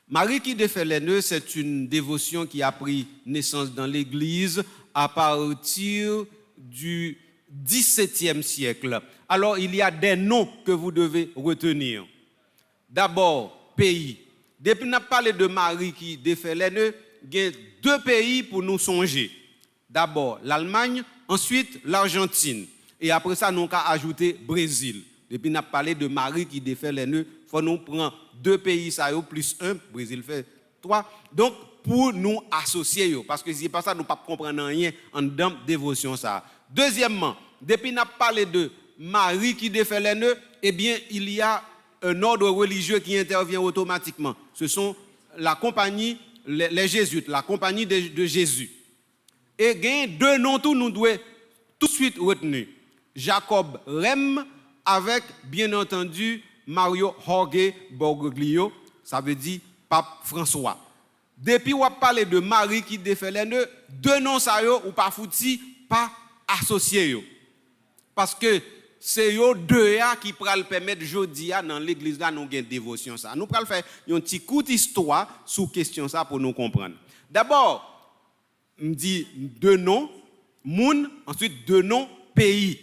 Marie qui défait les nœuds, c'est une dévotion qui a pris naissance dans l'église à partir du XVIIe siècle. Alors, il y a des noms que vous devez retenir. D'abord, pays. Depuis qu'on a parlé de Marie qui défait les nœuds, il y a 2 pays pour nous songer. D'abord, l'Allemagne, ensuite l'Argentine. Et après ça, nous avons ajouté le Brésil. Depuis qu'on a parlé de Marie qui défait les nœuds, il faut nous prendre 2 pays, ça plus 1, Brésil fait 3. Donc, pour nous associer, parce que si c'est pas ça, nous ne comprenons rien en dedans de dévotion. Ça. Deuxièmement, depuis qu'on a parlé de Marie qui défait les nœuds, eh bien, il y a un ordre religieux qui intervient automatiquement. Ce sont la compagnie, les jésuites, la compagnie de Jésus. Et il y a 2 noms tout nous devons tout de suite retenir. Jacob Rem avec, bien entendu, Mario Jorge Bergoglio, ça veut dire Pape François. Depuis on parle de Marie qui défait les nœuds, 2 noms ça yo ou pas fouti, pas associé yo. Parce que c'est yo 2 qui pral permettre jodi dans l'église là nous gain dévotion ça. Nous pral faire un petit coup d'histoire sur question ça pour nous comprendre. D'abord, on dit 2 noms moun, ensuite 2 noms pays.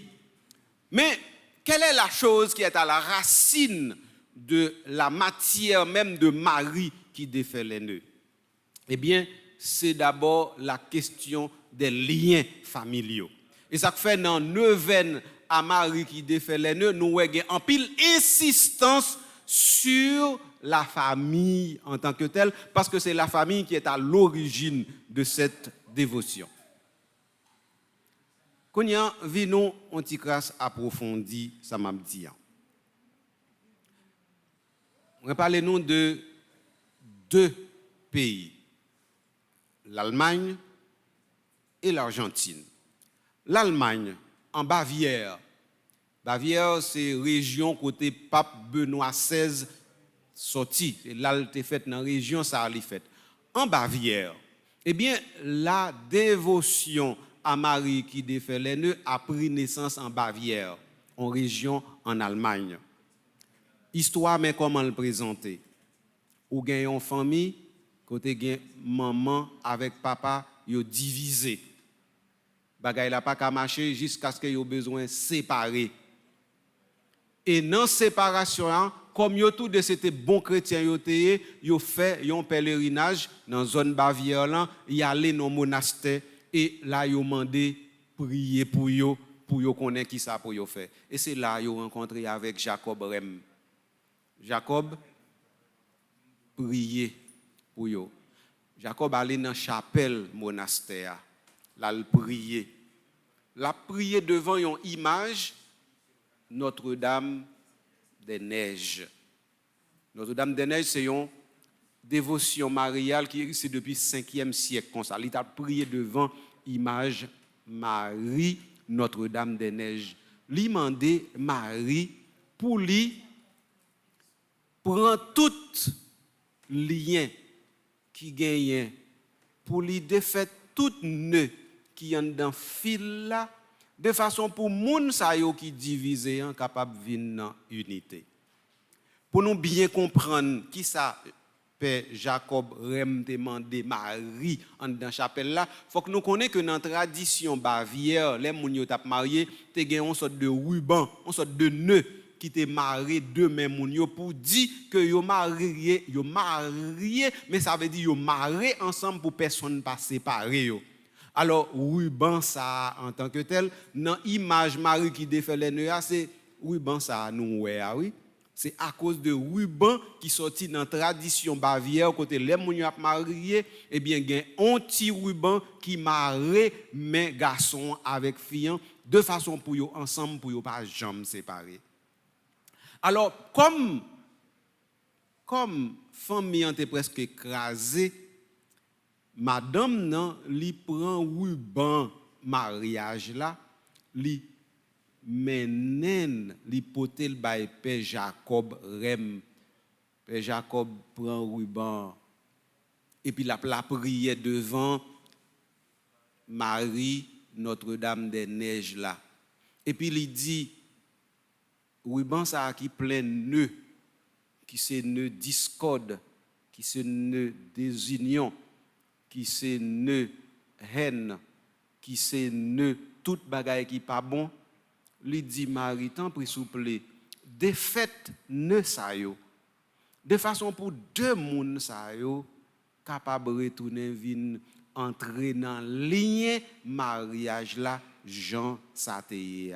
Mais quelle est la chose qui est à la racine de la matière même de Marie qui défait les nœuds? Eh bien, c'est d'abord la question des liens familiaux. Et ça fait dans neuvaine à Marie qui défait les nœuds, nous avons en pile insistance sur la famille en tant que telle, parce que c'est la famille qui est à l'origine de cette dévotion. Quand nous avons un petit crasse approfondi, ça m'a dit. On va parler nous de 2 pays, l'Allemagne et l'Argentine. L'Allemagne, en Bavière. Bavière, c'est région côté pape Benoît XVI sorti. Et là, elle était faite dans la région, ça a été fait. En Bavière, eh bien, la dévotion à Marie qui défait les nœuds a pris naissance en Bavière, en région en Allemagne. Histoire, mais comment le présenter? Ou gagne une famille, côté gagne maman avec papa, yo divisé. Bagay la pas qu'à marcher jusqu'à ce que yo besoin séparer. Et dans séparation, comme yo tout de c'était bon chrétien yo fait un pèlerinage dans zone Bavière là, y aller dans monastère et là yo mandé prier pour yo connaître qui ça pour yo faire. Et c'est là yo rencontré avec Jacob Rem. Jacob prier pour yo. Jacob allait dans chapelle monastère. Là il prier. La prier devant une image Notre-Dame des Neiges. Notre-Dame des Neiges, c'est une dévotion mariale qui existe depuis le 5e siècle. Comme ça, il a prié devant l'image Marie, Notre-Dame des Neiges. Il a demandé Marie pour lui prendre tout lien qui gagne, pour lui défaire tout nœud qui est dans le fil là, de façon pour moun sa yo qui divisé en capable vinn dans unité. Pour nous bien comprendre qui ça Père Jacob Rem demandé Marie en dans chapelle là, faut que nous connaissions que dans la tradition bavière, les moun yo t'a marié, te gen une sorte de ruban, une sorte de nœud qui te marié deux mêmes moun yo pour dire que yo marié, mais ça veut dire yo marié ensemble pour personne pas séparer yo. Alors, ruban ça en tant que tel, dans l'image Marie qui défait les nœuds, c'est ruban ça nous oui. C'est à cause de ruban qui sorti dans la tradition bavière, côté les moun yo marié, eh bien, il y a un petit ruban qui marie mes garçons avec filles, de façon pour yo ensemble, pour yo pas jamais séparer. Alors, comme famille était presque écrasée, madame nan li prend ruban mariage là, li menen li potel bay Père Jacob Rem. Père Jacob prend ruban et puis la prière devant Marie Notre-Dame des Neiges là. Et puis il dit ruban ça qui plein nœud, qui c'est nœud discorde, qui c'est nœud désunion, qui c'est nœud haine, qui c'est nœud toute bagaille qui pas bon, lui dit Marie, tant pis souple, défaite ne sa yo. De façon pour deux moun sa yo capable retourner vinn entrer dans ligne mariage là Jean Sateye.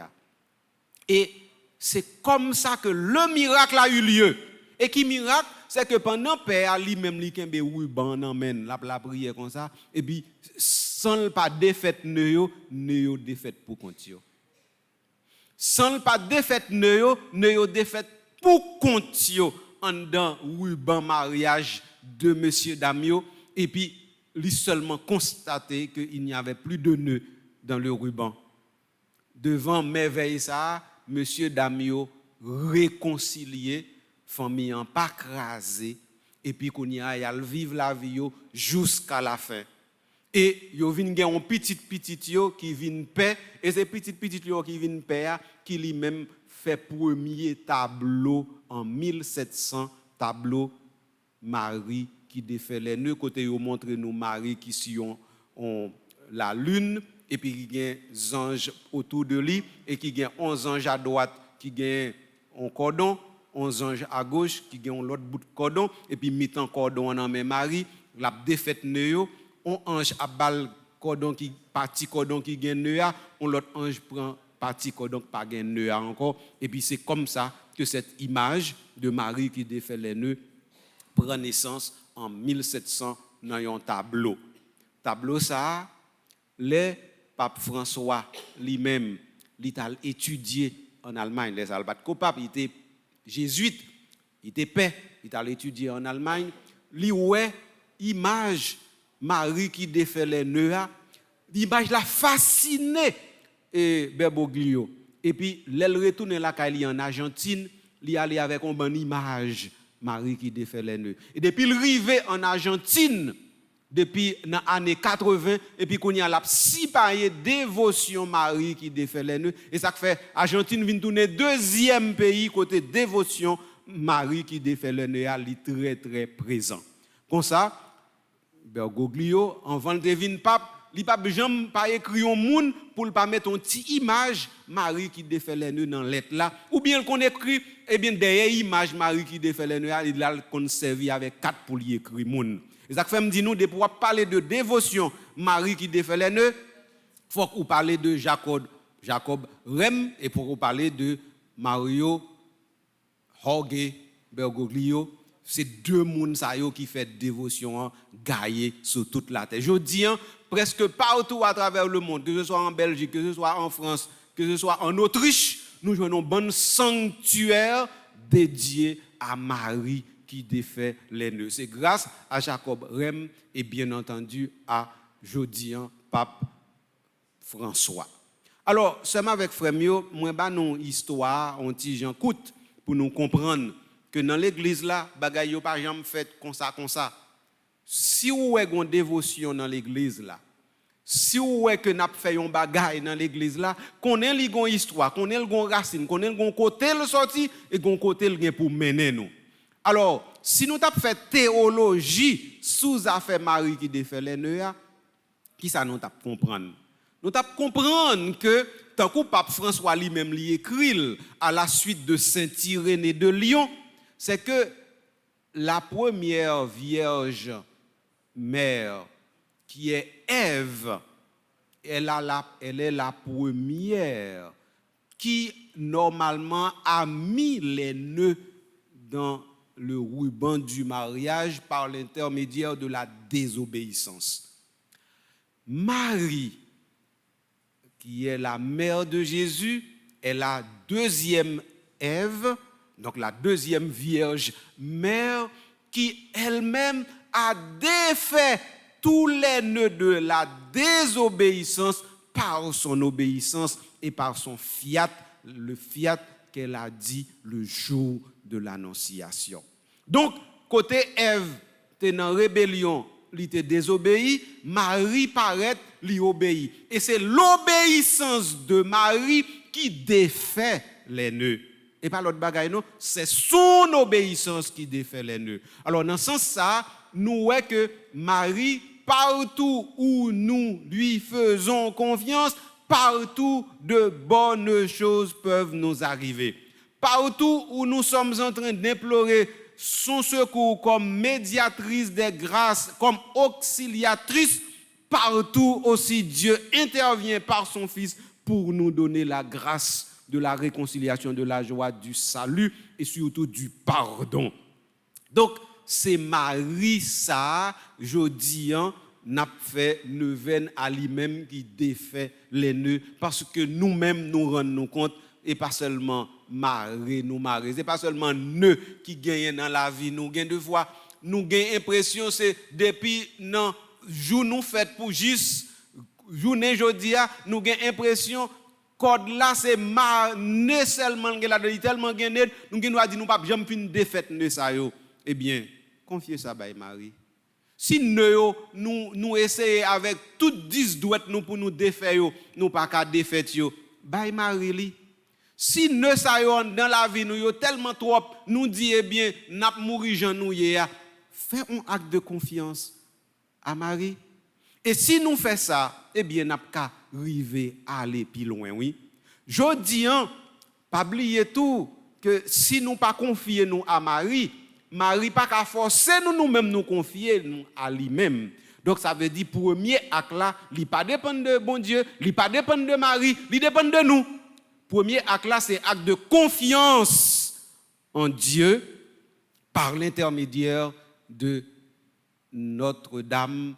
Et c'est comme ça que le miracle a eu lieu. Et qui miracle, c'est que pendant père lui-même li kembe ruban emmène la prière comme ça et puis sans pas défaite ne yo défaite pour compte yo. Sans pas défaite ne yo défaite pour compte yo en dans ruban mariage de monsieur Damio et puis lui seulement constaté qu'il n'y avait plus de nœuds dans le ruban. Devant merveille ça, monsieur Damio réconcilié, famille en pas crasé et puis qu'on y a vivre la vie jusqu'à la fin. Et yo vinn gen un petit yo qui vinn paix et ces petit yo qui vinn paix qui lui-même fait premier tableau en 1700 tableau Marie qui défait les nœuds côté yo montre nous Marie qui sillon la lune et puis qui gen anges autour de lui et qui gen 11 anges à droite qui gen un cordon 11 anges à gauche qui gen l'autre bout de cordon et puis mi-temps cordon en main Marie la défaite nœud on ange à balle cordon qui parti cordon qui gen nœud on l'autre ange prend parti cordon pas gen nœud encore et puis c'est comme ça que cette image de Marie qui défait les nœuds prend naissance en 1700 dans un tableau ça le pape François lui-même l'a étudié en Allemagne les albates pape il était jésuite il était paix il a étudié en Allemagne li ouais image Marie qui défait les nœuds l'image l'a fasciné et Bergoglio et puis elle retourne là en Argentine il allé avec une bonne image Marie qui défait les nœuds et depuis il arrivé en Argentine depuis dans années 80 et puis qu'on y a la sipaye dévotion Marie qui défait les nœuds et ça fait Argentine vient tourner deuxième pays côté dévotion Marie qui défait les nœuds est très très présent comme ça Bergoglio en vente devine pape li pape jamais pas écrit un monde pour pas mettre une petite image Marie qui défait les nœuds dans lettre là ou bien qu'on écrit et bien derrière image Marie qui défait les nœuds il a conservé avec 4 pour y écrire monde. Et ça fait me dit nous de pouvoir parler de dévotion Marie qui défait les nœuds, faut qu'on parler de Jacob Rem et pour parler de Mario Jorge Bergoglio, c'est deux monde ça yo qui fait dévotion gaillé sur toute la terre. Je dis presque partout à travers le monde, que ce soit en Belgique, que ce soit en France, que ce soit en Autriche, nous jouons un bon sanctuaire dédié à Marie qui défait les nœuds. C'est grâce à Jacob Rem et bien entendu à Jodian Pape François. Alors, seulement avec Frémio, moi ba nous histoire on ti Jean coûte pour nous comprendre que dans l'église là, bagay yo pas jamais fait comme ça. Si ou est une dévotion dans l'église là, si ou est que n'a fait un bagay dans l'église là, connaît li gon histoire, connaît gon racine, connaît gon côté le sorti et gon côté le pour mener nous. Alors, si nous t'avons fait théologie sous affaire Marie qui défait les nœuds, qui ça nous t'avons comprendre? Nous t'avons comprendre que tant que pape François lui-même lui écrit à la suite de Saint Irénée de Lyon, c'est que la première vierge mère qui est Ève, elle est la première qui normalement a mis les nœuds dans le ruban du mariage par l'intermédiaire de la désobéissance. Marie, qui est la mère de Jésus, est la deuxième Ève, donc la deuxième vierge mère, qui elle-même a défait tous les nœuds de la désobéissance par son obéissance et par son fiat, le fiat qu'elle a dit le jour de l'annonciation. Donc, côté Ève, t'es dans rébellion, li te désobéi, Marie paraît li obéit. Et c'est l'obéissance de Marie qui défait les nœuds. Et pas l'autre bagaille, non, c'est son obéissance qui défait les nœuds. Alors, dans ce sens ça, nous voyons que Marie, partout où nous lui faisons confiance, partout de bonnes choses peuvent nous arriver. Partout où nous sommes en train d'implorer son secours comme médiatrice des grâces, comme auxiliatrice, partout aussi Dieu intervient par son Fils pour nous donner la grâce de la réconciliation, de la joie, du salut et surtout du pardon. Donc, c'est Marie ça, jodi, n'a fait neuvaine à lui-même qui défait les nœuds parce que nous-mêmes nous rendons compte et pas seulement Marie nous Marie, c'est pas seulement nœuds qui gagnent dans la vie, nous gagnons deux fois, nous gagnons l'impression c'est depuis non jour nous fait pour juste journée jodi nous gagnons l'impression code là c'est ne seulement là tellement gagné nous gagnons dire nous pas jamais fin défaite ne ça yo. Eh bien confiez ça by Marie. Si nous essayons avec toutes 10 douettes nous pour nous défaire, nous pas qu'à défaire yo. By Marie li. Si nous sayon dans la vie nous tellement trop nous dit eh bien n'a mourir Jean nous hier. Fais un acte de confiance à Marie. Et si nous faisons ça, eh bien n'a qu'à arriver à aller plus loin, oui. Je dis pas oublier tout que si nous pas confier nous à Marie, Marie pas qu'à forcer nous-mêmes nous confier nous à lui-même. Donc ça veut dire premier acte là, il pas dépendre de bon Dieu, il pas dépendre de Marie, il dépend de nous. Premier acte là c'est acte de confiance en Dieu par l'intermédiaire de Notre-Dame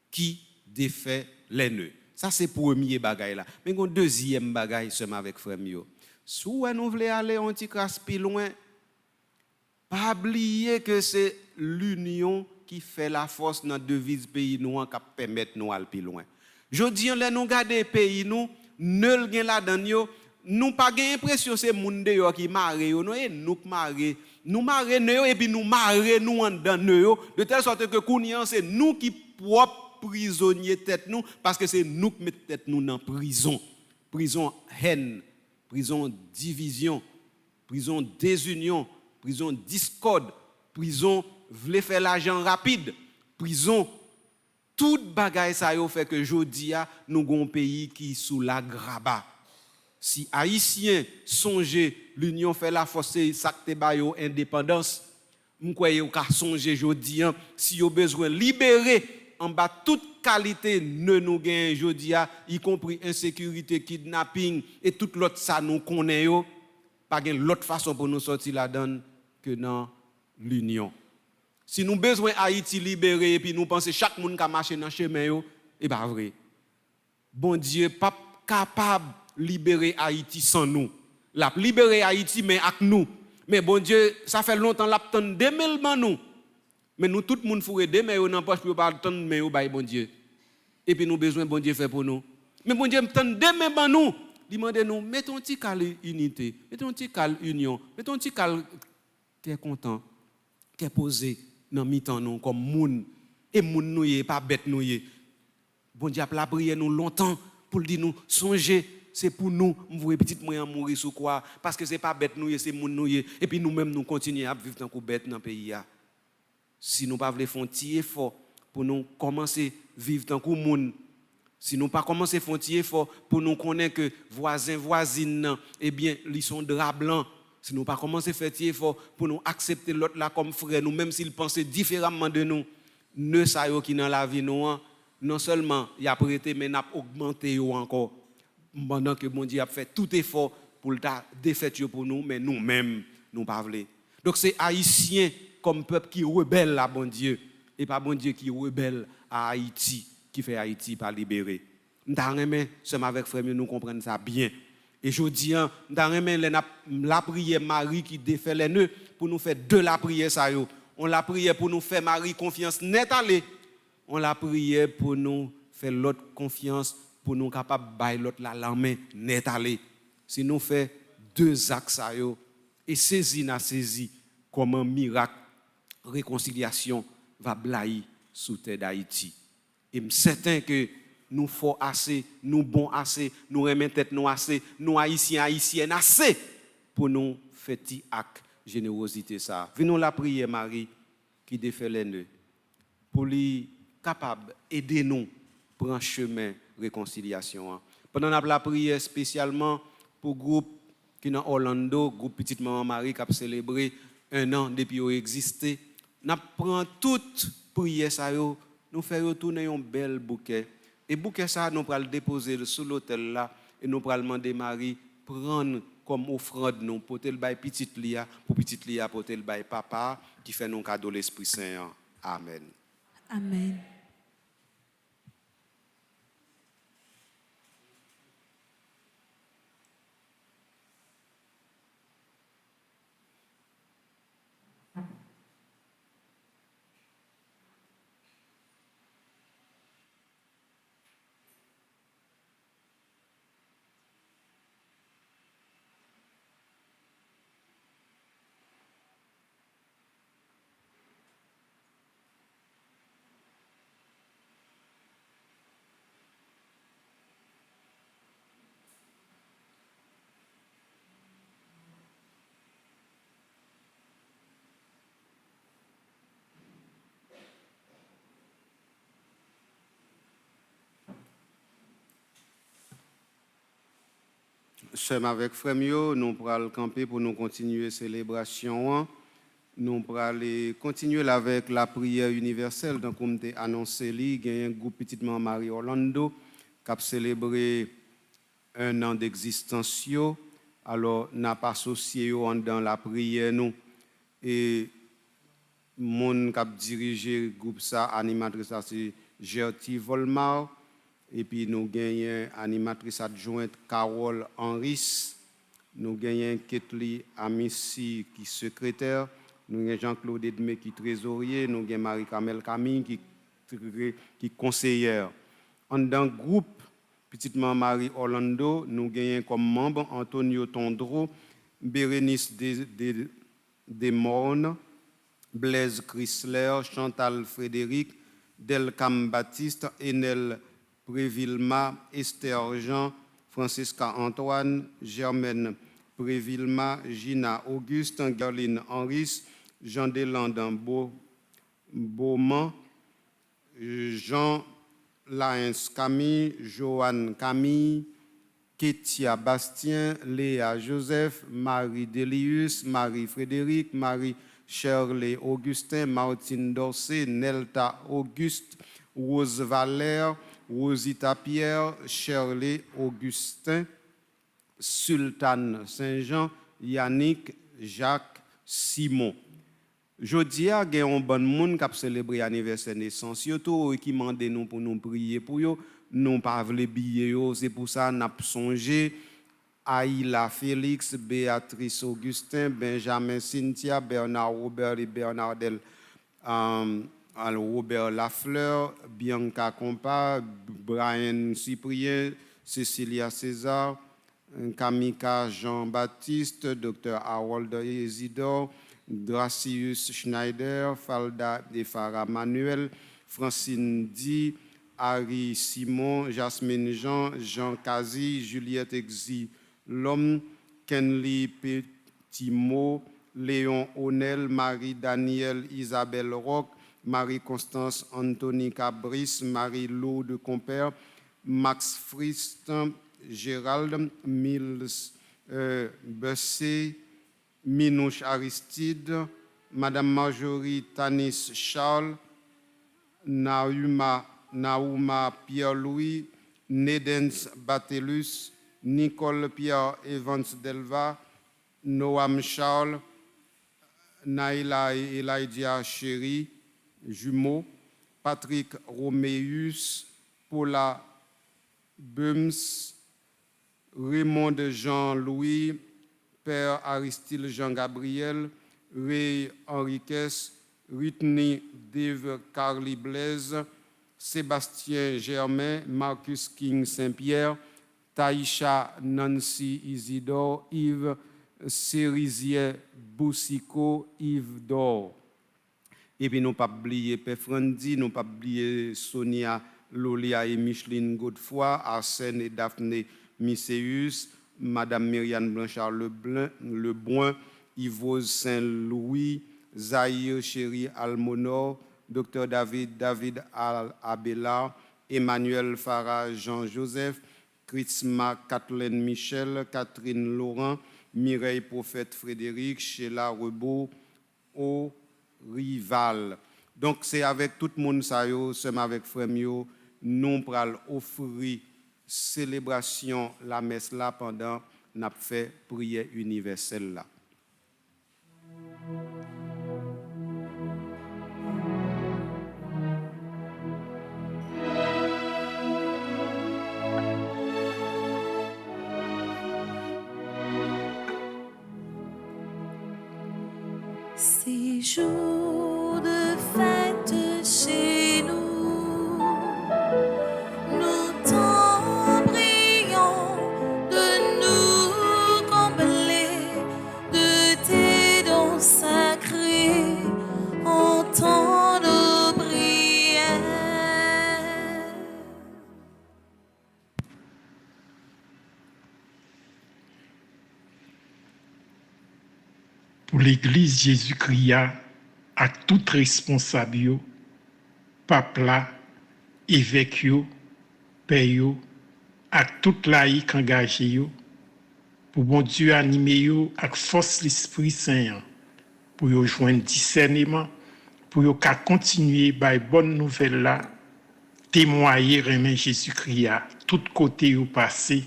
qui défait les nœuds. Ça c'est premier bagaille là. Mais un deuxième bagaille seulement avec frère mio. Si nous voulons aller un petit crasse plus loin, pas oublier que c'est l'union qui fait la force dans devise pays nous qui permettre nous aller plus loin. Je dis là nous garder pays nous ne gain là dedans nous pas gain impression c'est monde dehors qui marre nous et nous marrer nous et puis nous marrer nous en dedans de telle sorte que kounya c'est nous qui propre prisonnier tête nous parce que c'est nous qui mettons tête nous dans prison haine, prison division, prison désunion, prison discorde, prison vle faire l'argent rapide, prison tout bagaille ça yo fait que jodi a nous gon pays qui sous la graba. Si haïtien songer l'union fait la force ça te ba yo indépendance, m'kroye ou ka songer jodi an si yo besoin libérer en bas toute qualité ne nous gagne jodi a y compris insécurité, kidnapping et tout l'autre ça nous connaît yo pas gagne l'autre façon pour nous sortir là-dedans que dans l'union. Si nous besoin Haïti libéré et puis nous penser chaque monde qui marche dans chemin yo et pas vrai. Bon Dieu pas capable libérer Haïti sans nous. La libérer Haïti mais avec nous. Mais bon Dieu, ça fait longtemps l'attend 2000 ban nous. Mais nous tout le monde fourré des mais dans poche pour pas attendre mais au bail bon Dieu. Et puis nous besoin bon Dieu fait pour nous. Mais bon Dieu m'tend des mais ban nous. Demandez nous mettons un petit cal unité, mettons un petit cal union, mettons un petit cal qui est content, qui est posé dans mi-temps nous comme moun et moun nous yé pas bête nous yé. Bon Dieu a la prière nous longtemps pour dire nous songer c'est pour nous m'voyer petite moyen mourir sous quoi parce que c'est pas bête nous yé c'est moun nous yé et puis nous-mêmes nous continuer à vivre tant que bête dans pays là. Si nous pas voulons faire un petit effort pour nous commencer vivre tant que moun, si nous pas commencer faire un petit effort pour nous connaître que voisins voisines eh bien ils sont drap blanc. Si nous pas commencer faire un petit effort pour nous accepter l'autre là comme frère nous même s'il pense différemment de nous, ne ça yo qui dans la vie nous non seulement il a prêté mais n'a augmenté encore pendant que bon Dieu a fait tout effort pour la défaite pour nous mais nous-mêmes nous pas voulons. Donc c'est haïtien comme peuple qui rebelle à bon Dieu et pas bon Dieu qui rebelle à Haïti qui fait Haïti pas libérer. M'ta sommes avec frère nous comprendre ça bien. Et je dis la prière Marie qui défait les nœuds pour nous faire de la prière ça yo. On la prière pour nous faire Marie confiance net aller. On la prière pour nous faire l'autre confiance pour nous capable bailler l'autre la main net aller. Si nous fait deux actes ça yo et saisi comme un miracle réconciliation va blayer sous terre d'Haïti. Et je suis certain que nous forts assez, nous bons assez, nous remettons tête nous assez, nous haïtiennes assez pour nous faire petit acte générosité ça. Venons la prière Marie qui défait les nœuds pour lui capable aider nous prendre chemin réconciliation. Pendant la prière spécialement pour le groupe qui est dans Orlando, groupe Petite Maman Marie qui a célébré 1 an depuis qu'il existé. Nous prenons toute prière, ça, nous faisons retourner un bel bouquet. Et bouquet ça, nous allons le déposer sur l'autel là et nous allons demander Marie prendre comme offrande nous pour le bail petite Lia, pour petite Lia pour le bail papa qui fait nos cadeaux l'Esprit Saint. Amen. Amen. Sommes avec Frémio, nous pourrons camper pour nous continuer la célébration. Nous pourrons continuer avec la prière universelle. Donc, comme tu as annoncé, il y a un groupe Petite Maman Marie Orlando qui a célébré 1 an d'existence. Alors, nous avons associé dans la prière. Nous. Et mon qui a dirigé le groupe, animatrice, c'est Gertie Volmar. Et puis nous gagnons animatrice adjointe Carole Henris, nous gagnons Ketli Amissi qui est secrétaire, nous gagnons Jean-Claude Edmé qui est trésorier, nous gagnons Marie-Camille Camille qui est conseillère. En dans le groupe Petite Maman Marie Orlando, nous gagnons comme membre Antonio Tondro, Bérénice Desmornes, Blaise Chrysler, Chantal Frédéric, Delcam Baptiste, Enel Prévilma, Esther Jean, Francisca Antoine, Germaine Prévilma, Gina Auguste, Gerline Henris, Jean Delandan Beaumont, Jean Laens Camille, Joanne Camille, Kétia Bastien, Léa Joseph, Marie Delius, Marie Frédéric, Marie Shirley Augustin, Martine Dorsey, Nelta Auguste, Rose Valère, Rosita Pierre, Shirley Augustin, Sultan Saint-Jean, Yannick, Jacques, Simon. Jodi a gen un bon monde qui a célébré l'anniversaire de naissance, surtout qui demande nous pour nous prier pour eux, nous pas vle billets yo, c'est pour ça n'a songé Aïla Félix, Béatrice Augustin, Benjamin Cynthia, Bernard Robert et Bernardel Robert Lafleur, Bianca Compa, Brian Cyprien, Cécilia César, Kamika Jean-Baptiste, Dr. Harold Isidore, Gracius Schneider, Falda et Farah Manuel, Francine Di, Harry Simon, Jasmine Jean, Jean Kazi, Juliette Exi L'Homme, Kenly Petitmo, Léon Onel, Marie-Danielle Isabelle Roch, Marie-Constance Anthony Cabris, Marie-Lou de Compère, Max Frist, Gérald Mills Bessé, Minouche Aristide, Madame Marjorie Tanis Charles, Naouma Pierre-Louis, Nedens Batelus, Nicole Pierre Evans Delva, Noam Charles, Naïla et Elaïdia Chéri, jumeaux, Patrick Roméus, Paula Bums, Raymond Jean-Louis, Père Aristide Jean-Gabriel, Ray Henriquez, Whitney Dave Carly Blaise, Sébastien Germain, Marcus King Saint-Pierre, Taïcha Nancy Isidore, Yves Cerisier Boussico, Yves Dor. Et puis nous pas oublier Père Frandi, nous pas oublier Sonia Lolia et Micheline Godefroy, Arsène et Daphné Misséus, Madame Myriane Blanchard Lebrun, Yvose Saint-Louis, Zahir Chéri Almonor, Dr. David Abela, Emmanuel Farah Jean-Joseph, Christma Kathleen Michel, Catherine Laurent, Mireille Prophète Frédéric, Sheila Rebeau, au Rival. Donc c'est avec tout le monde ça yo, c'est avec frère yo, nous pral offrir célébration la messe là pendant n'a fait prière universelle là. Ces jours de fête chez nous, nous t'en prions de nous combler de tes dons sacrés, entends nos prières. Pour l'Église Jésus-Christ, à tout responsable, pape là, évêque, père, à tout laïc engagé, pour bon Dieu animer avec force l'Esprit Saint, pour yo joindre discernement, pour yo continuer par bonne nouvelle là, témoigner remet Jésus-Christ à tout côté yo passé,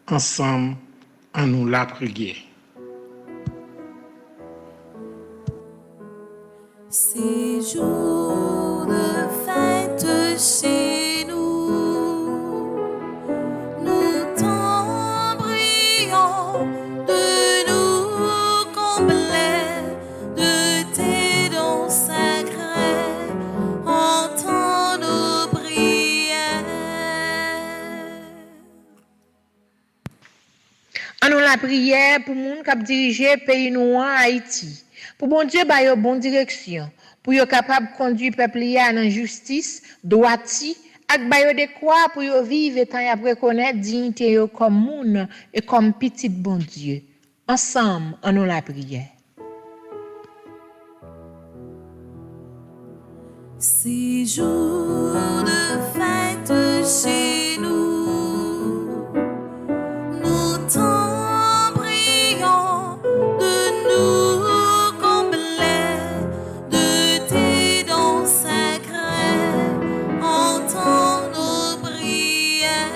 ensemble, en nous la prière. Ces jours de fête chez nous, nous t'en prions de nous combler de tes dons sacrés, entends nos prières. En nous la prière pour moun k'ap diriger pays noir Haïti. Pour bon Dieu ba yo bonne direction, pour yo capable conduire peuple ya dans justice, droiti, ak ba yo de quoi pour yo vivre et tant y a reconnaître dignité yo comme moun et comme petit bon Dieu. Ensemble, en nous la prière. Ces jours de fête chez nous, nous t'en prions de nous combler de tes dons sacrés, entends nos prières.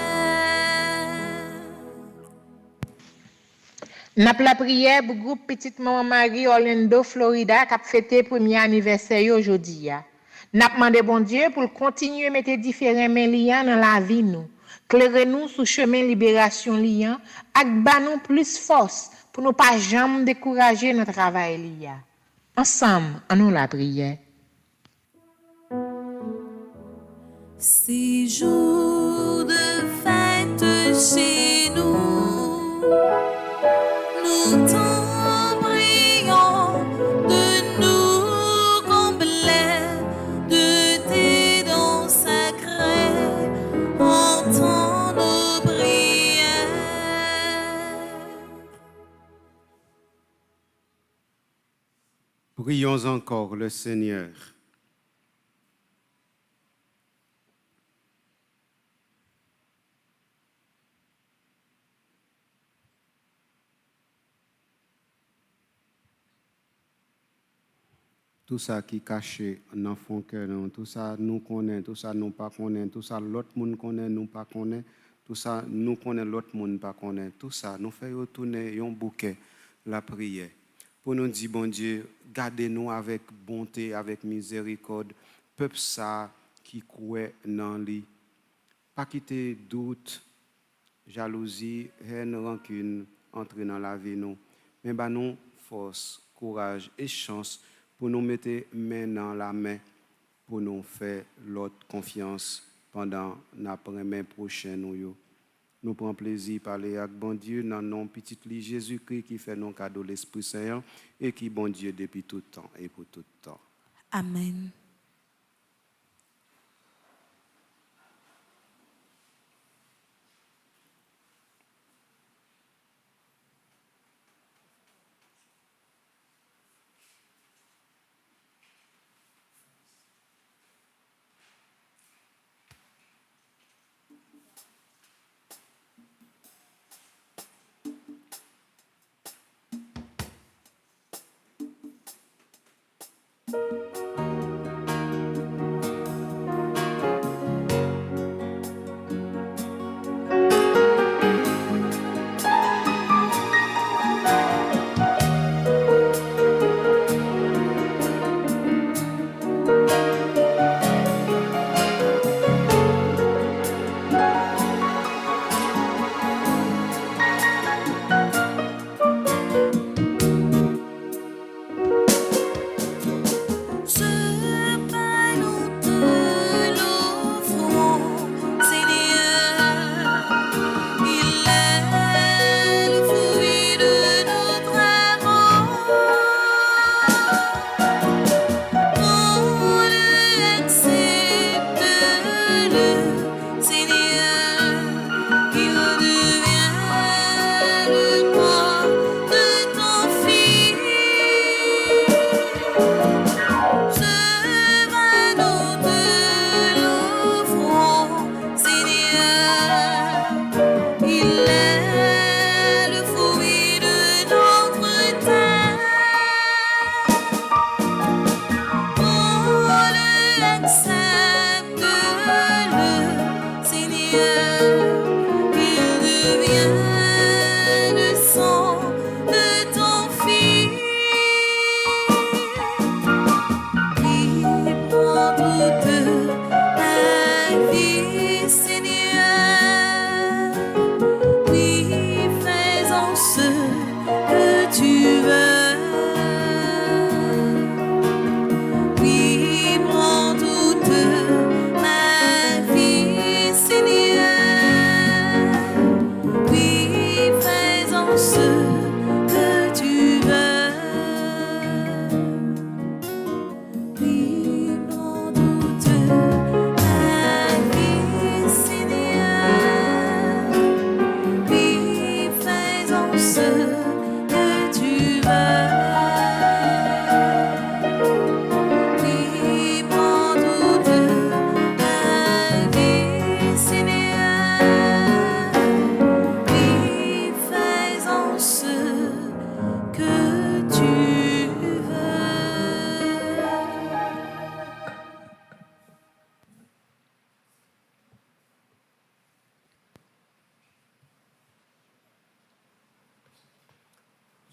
N'a la prière pour groupe petite maman Marie Orlando Florida qui a fêté premier anniversaire aujourd'hui. N'a demandé bon Dieu pour continuer à mettre différents liens dans la vie nous. Clairer nous sur chemin libération liant ak ba nous plus force pour nous pas jamais décourager notre travail liya. Ensemble, en nous la prière. Ces jours de fête chez nous, nous t'en prions de nous combler de tes dons sacrés, entends nos prières. Prions encore le Seigneur. Tout ça qui est caché dans fond cœur, tout ça nous connaît, tout ça nous pas connaît, tout ça l'autre monde connaît, nous pas connaît, tout ça nous connaît, l'autre monde pas connaît, tout ça nous fait retourner un bouquet la prière. Pour nous dire, bon Dieu, gardez-nous avec bonté, avec miséricorde, peuple ça qui croit dans lui. Pas quitter doute, jalousie, haine, rancune, entrer dans la vie nous. Mais bah nous force, courage et chance pour nous mettre main dans la main, pour nous faire l'autre confiance pendant l'après-midi prochain. Nous prenons plaisir de parler avec bon Dieu dans nos petites lit Jésus-Christ qui fait nos cadeaux l'Esprit Saint et qui bon Dieu depuis tout temps et pour tout temps. Amen. vient le sang de ton Fils. Il prend toute ta vie, Seigneur. Oui, fais-en ce que tu veux. Oui, prends toute ma vie, Seigneur. Oui, fais-en ce que tu veux. Oui, prends toute ma vie, Seigneur. Oui, fais-en ce que tu veux. Oui, prends toute ma vie, Seigneur. Oui, fais-en ce que tu veux.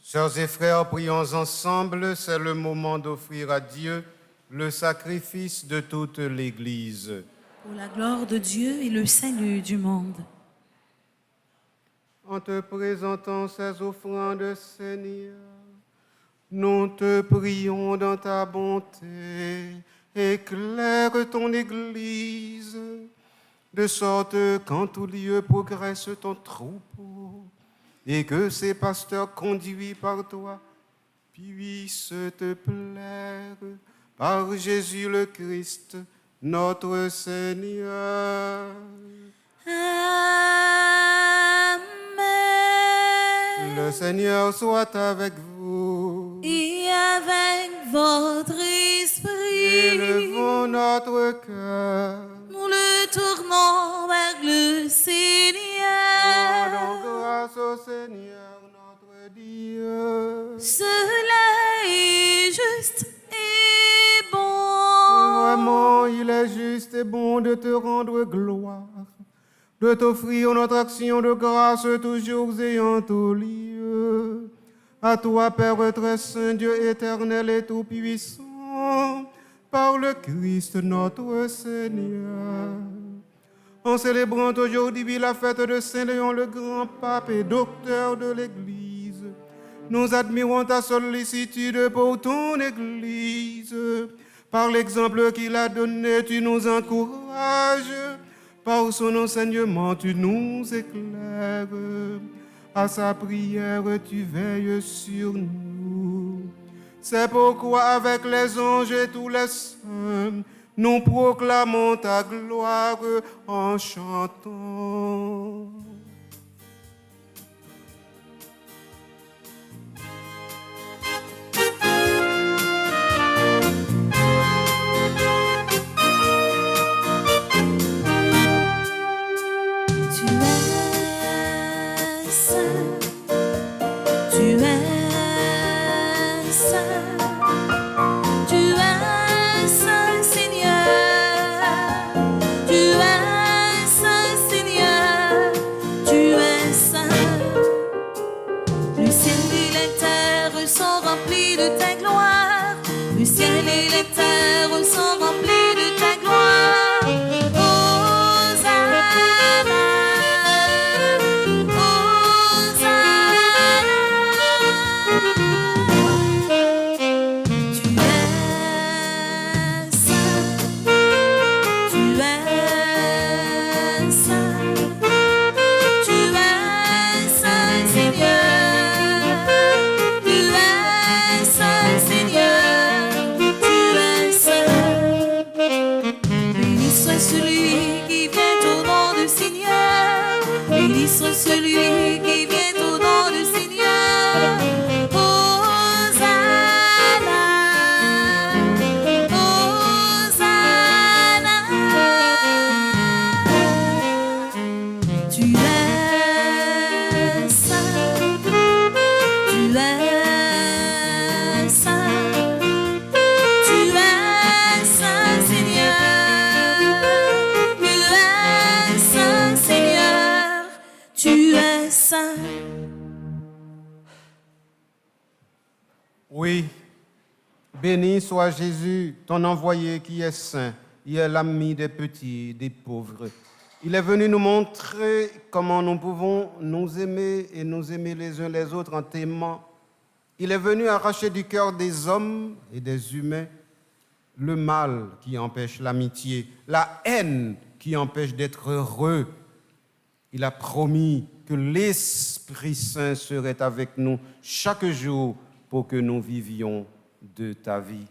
Sœurs et frères, prions ensemble, c'est le moment d'offrir à Dieu le sacrifice de toute l'Église. Pour la gloire de Dieu et le salut du monde. En te présentant ces offrandes, Seigneur, nous te prions dans ta bonté, éclaire ton Église, de sorte qu'en tout lieu progresse ton troupeau, et que ces pasteurs conduits par toi puissent te plaire par Jésus le Christ, notre Seigneur. Amen. Le Seigneur soit avec vous. Et avec votre esprit, Élevons notre cœur. nous le tournons vers le Seigneur. Rendons grâce au Seigneur notre Dieu. Cela est juste et bon. Vraiment, il est juste et bon de te rendre gloire, de t'offrir notre action de grâce toujours et en tout lieu. À toi, Père très saint, Dieu éternel et tout-puissant, par le Christ notre Seigneur. En célébrant aujourd'hui la fête de Saint Léon, le grand pape et docteur de l'Église, nous admirons ta sollicitude pour ton Église. Par l'exemple qu'il a donné, tu nous encourages. Par son enseignement, tu nous éclaires. À sa prière, tu veilles sur nous. C'est pourquoi, avec les anges et tous les saints, nous proclamons ta gloire en chantant. Seigneur, tu es saint. saint. Oui, béni soit Jésus, ton envoyé qui est saint. Il est l'ami des petits, des pauvres. Il est venu nous montrer comment nous pouvons nous aimer et nous aimer les uns les autres en t'aimant. Il est venu arracher du cœur des hommes et des humains le mal qui empêche l'amitié, la haine qui empêche d'être heureux. Il a promis que l'Esprit Saint serait avec nous chaque jour pour que nous vivions de ta vie.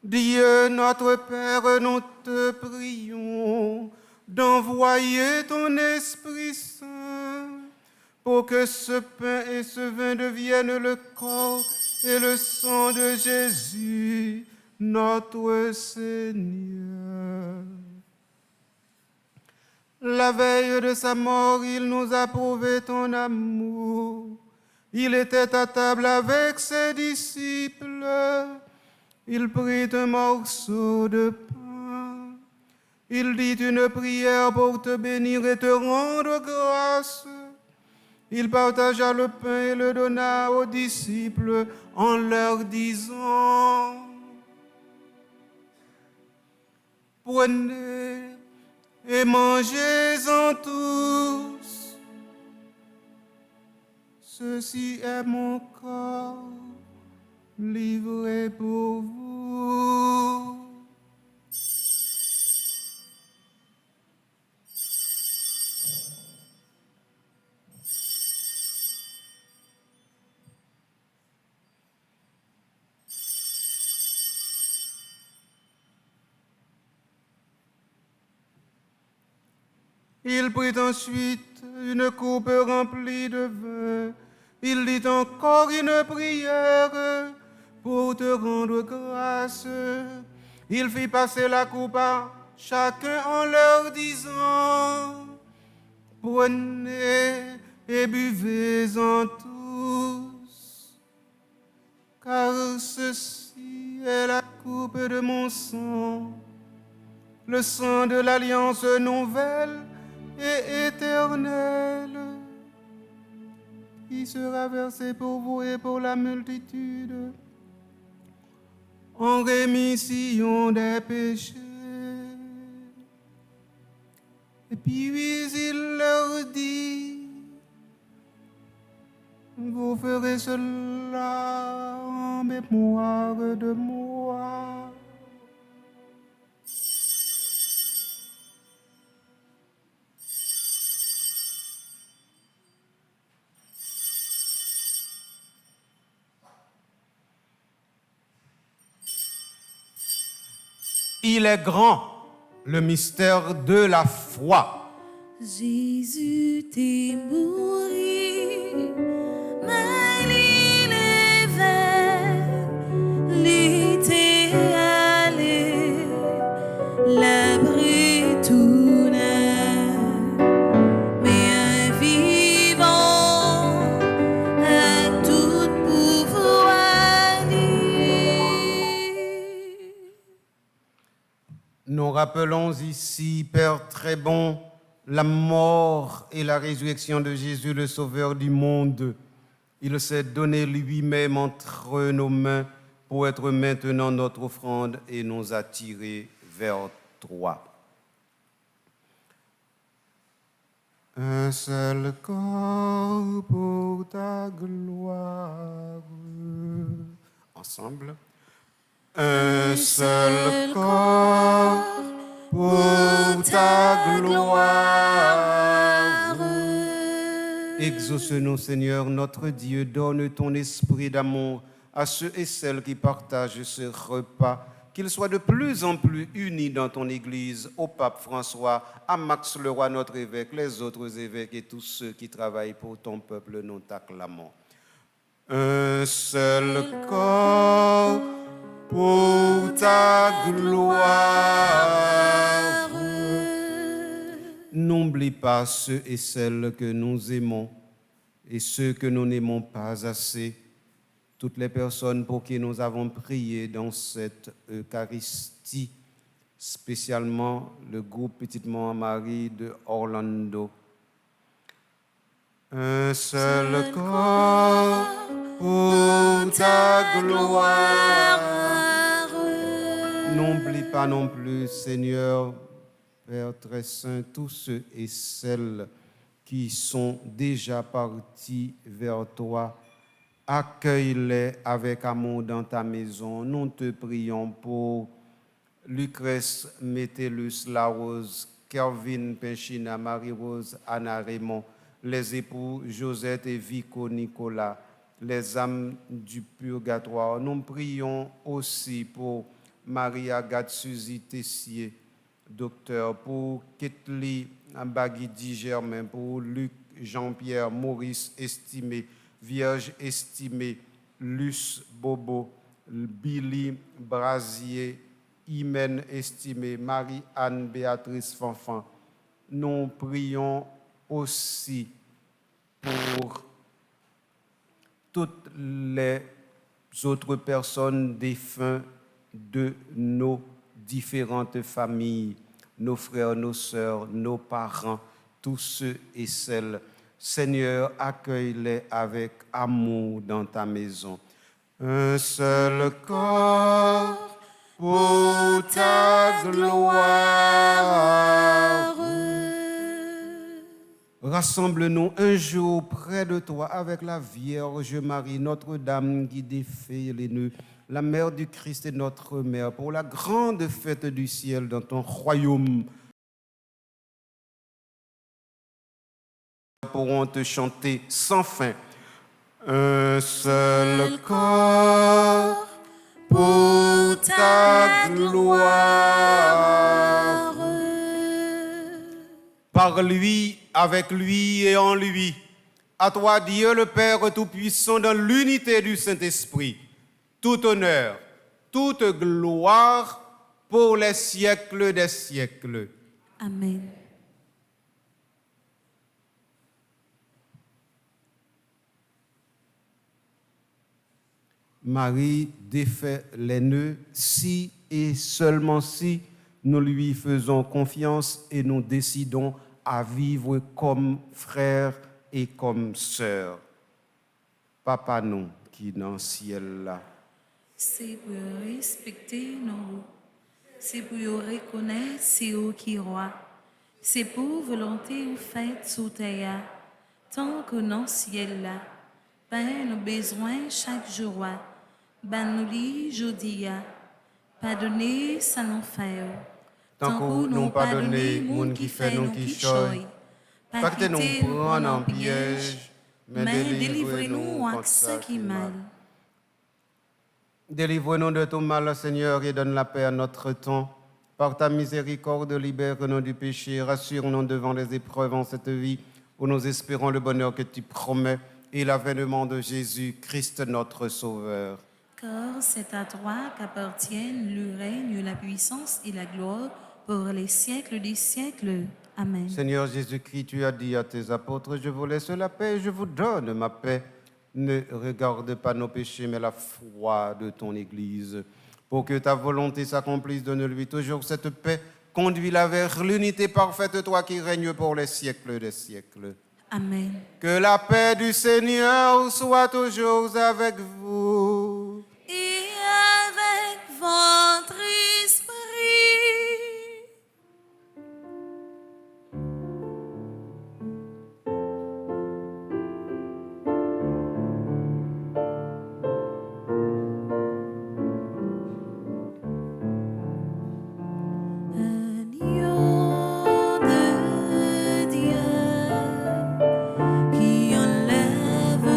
Dieu notre Père, nous te prions d'envoyer ton Esprit Saint pour que ce pain et ce vin deviennent le corps et le sang de Jésus, notre Seigneur. La veille de sa mort, il nous a prouvé ton amour. Il était à table avec ses disciples. Il prit un morceau de pain. Il dit une prière pour te bénir et te rendre grâce. Il partagea le pain et le donna aux disciples en leur disant: Prenez et mangez-en tous. Ceci est mon corps livré pour vous. Il prit ensuite une coupe remplie de vin. Il dit encore une prière pour te rendre grâce. Il fit passer la coupe à chacun en leur disant: Prenez et buvez-en tous, car ceci est la coupe de mon sang, le sang de l'alliance nouvelle et éternelle, qui sera versé pour vous et pour la multitude en rémission des péchés. Et puis il leur dit: Vous ferez cela en mémoire de moi. Il est grand, le mystère de la foi. Jésus t'est mouru, mais il est vers, il t'est allé, l'abri tout neuf, mais un vivant à tout pouvoir dire. Nous rappelons ici, Père très bon, la mort et la résurrection de Jésus, le Sauveur du monde. Il s'est donné lui-même entre nos mains pour être maintenant notre offrande et nous attirer vers toi. Un seul corps pour ta gloire. Ensemble. Un seul corps pour ta gloire. Exauce-nous, Seigneur, notre Dieu, donne ton esprit d'amour à ceux et celles qui partagent ce repas, qu'ils soient de plus en plus unis dans ton Église, au pape François, à Max Leroy, notre évêque, les autres évêques et tous ceux qui travaillent pour ton peuple, nous t'acclamons. Un seul corps pour ta gloire. N'oublie pas ceux et celles que nous aimons et ceux que nous n'aimons pas assez, toutes les personnes pour qui nous avons prié dans cette Eucharistie. spécialement le groupe Petite Maman Marie de Orlando. Un seul corps pour ta gloire. N'oublie pas non plus, Seigneur, Père très saint, tous ceux et celles qui sont déjà partis vers toi. Accueille-les avec amour dans ta maison. Nous te prions pour Lucrèce Métellus Larose, Kervin Penchina, Marie-Rose Anna Raymond, les époux Josette et Vico Nicolas, les âmes du purgatoire. Nous prions aussi pour Marie-Agathe Suzy Tessier, docteur, pour Ketli Baguidi Germain, pour Luc Jean-Pierre Maurice Estimé, Vierge Estimée, Luce Bobo, Billy Brasier, Imen Estimé, Marie-Anne Béatrice Fanfan. Nous prions aussi pour toutes les autres personnes défuntes de nos différentes familles, nos frères, nos sœurs, nos parents, tous ceux et celles. Seigneur, accueille-les avec amour dans ta maison. Un seul corps pour ta gloire. Rassemble-nous un jour près de toi avec la Vierge Marie, Notre-Dame qui défait les nœuds, la Mère du Christ et notre Mère, pour la grande fête du ciel dans ton royaume. Pourront te chanter sans fin. Un seul corps pour ta gloire. Par lui, avec lui et en lui. À toi, Dieu le Père Tout-Puissant, dans l'unité du Saint-Esprit, tout honneur, toute gloire pour les siècles des siècles. Amen. Marie défait les nœuds si et seulement si nous lui faisons confiance et nous décidons à vivre comme frères et comme sœurs. Papa nous qui dans le ciel là. C'est pour respecter nous. C'est pour reconnaître c'est eux qui roi. C'est pour volonté ou faite sous terre. Tant que dans le ciel là. Ben nos besoins chaque jour. Ben nous li jodia. Pardonnez ça nous fait. Tant que nous pardonnez moun qui fait nous qui choy. Pas que nous prendre en piège, mais délivrez-nous contre ça qui mal. Délivre-nous de tout mal, Seigneur, et donne la paix à notre temps. Par ta miséricorde, libère-nous du péché, rassure-nous devant les épreuves en cette vie, où nous espérons le bonheur que tu promets et l'avènement de Jésus-Christ, notre Sauveur. Car c'est à toi qu'appartiennent le règne, la puissance et la gloire pour les siècles des siècles. Amen. Seigneur Jésus-Christ, tu as dit à tes apôtres, je vous laisse la paix, je vous donne ma paix. Ne regarde pas nos péchés, mais la foi de ton Église. Pour que ta volonté s'accomplisse, donne-lui toujours cette paix. Conduis-la vers l'unité parfaite, toi qui règnes pour les siècles des siècles. Amen. Que la paix du Seigneur soit toujours avec vous. Et avec votre esprit. Agneau de Dieu qui enlève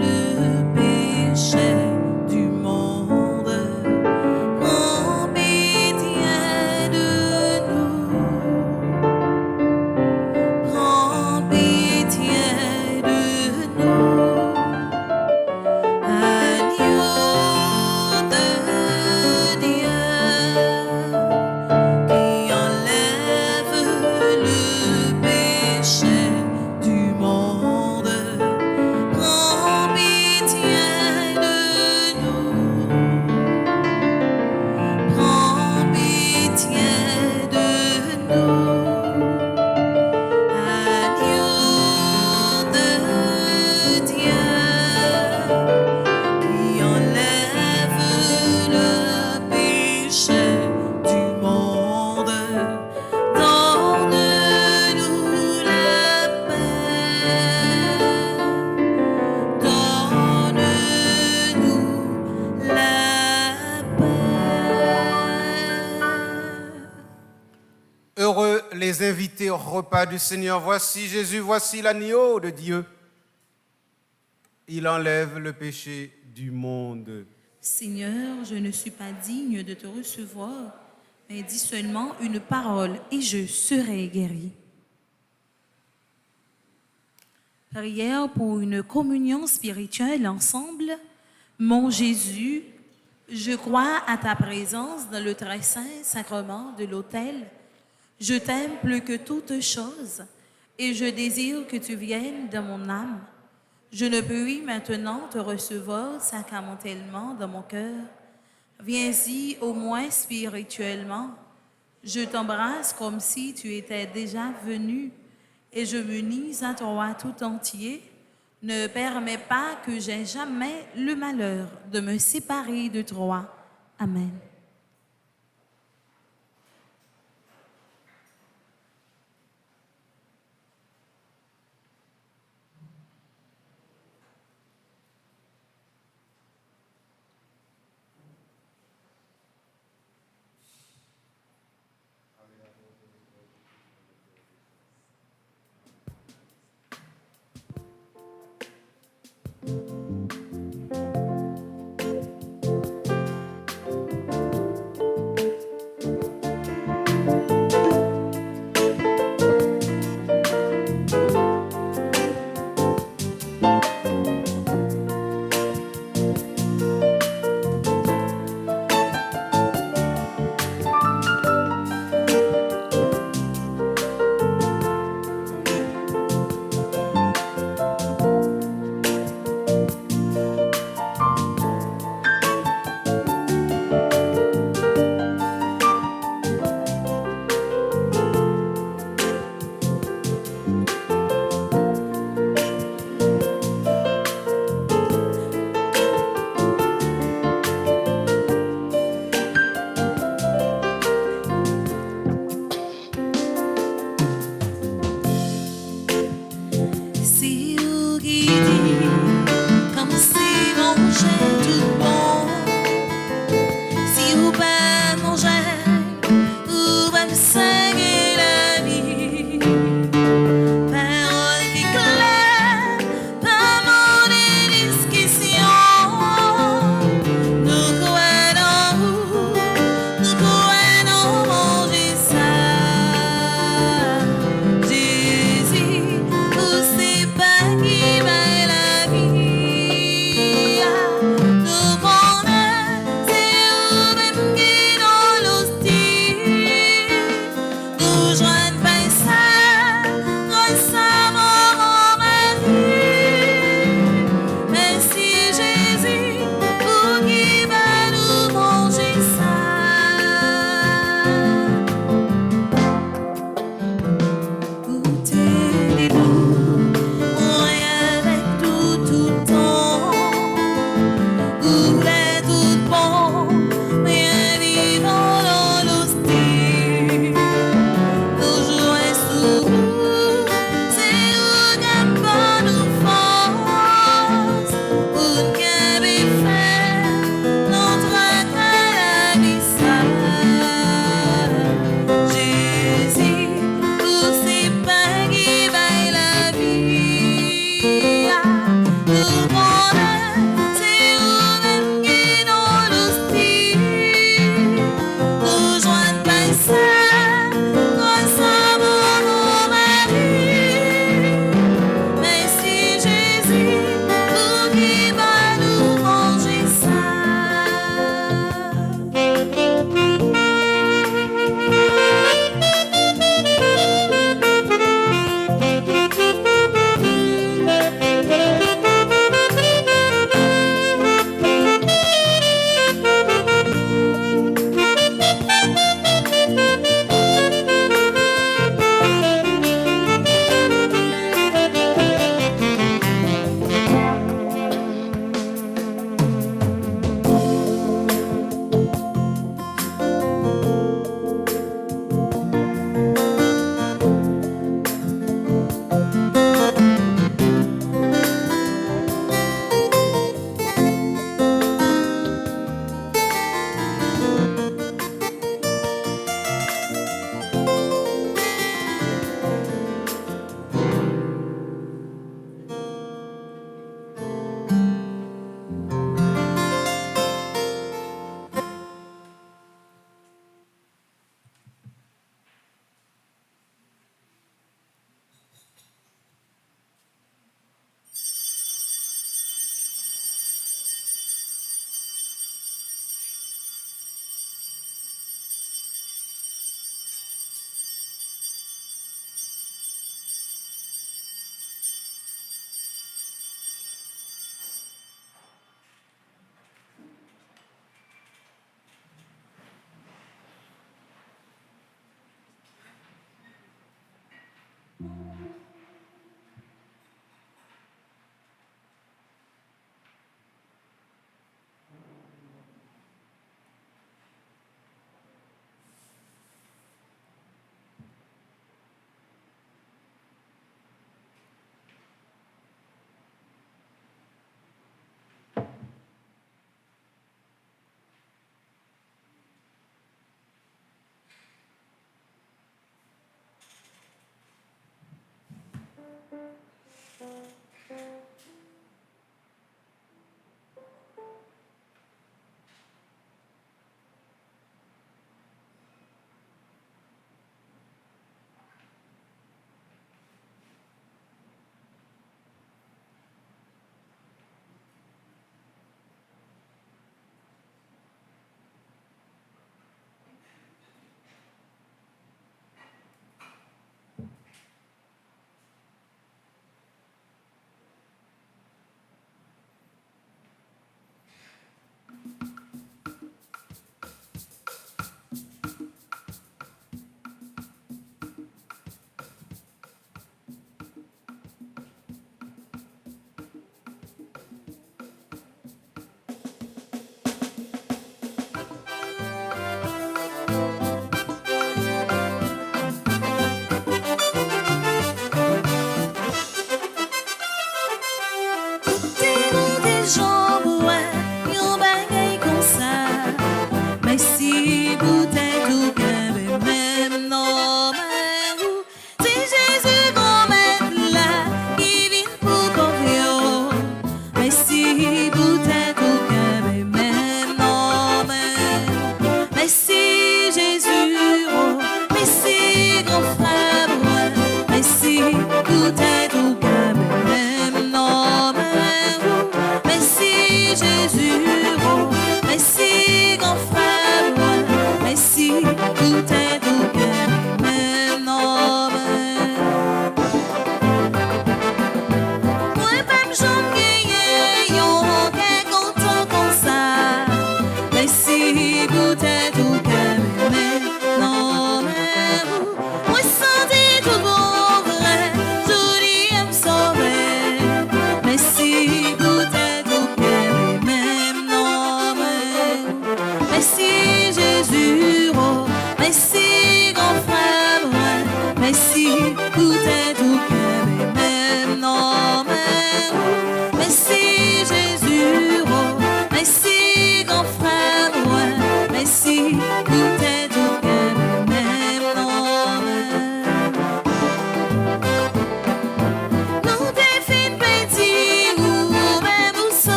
le péché. invité au repas du Seigneur. Voici Jésus, voici l'agneau de Dieu. Il enlève le péché du monde. Seigneur, je ne suis pas digne de te recevoir, mais dis seulement une parole et je serai guéri. Prière pour une communion spirituelle ensemble. Mon Jésus, je crois à ta présence dans le très saint sacrement de l'autel. Je t'aime plus que toute chose et je désire que tu viennes dans mon âme. Je ne puis maintenant te recevoir sacramentellement dans mon cœur. Viens-y au moins spirituellement. Je t'embrasse comme si tu étais déjà venu et je m'unis à toi tout entier. Ne permets pas que j'aie jamais le malheur de me séparer de toi. Amen.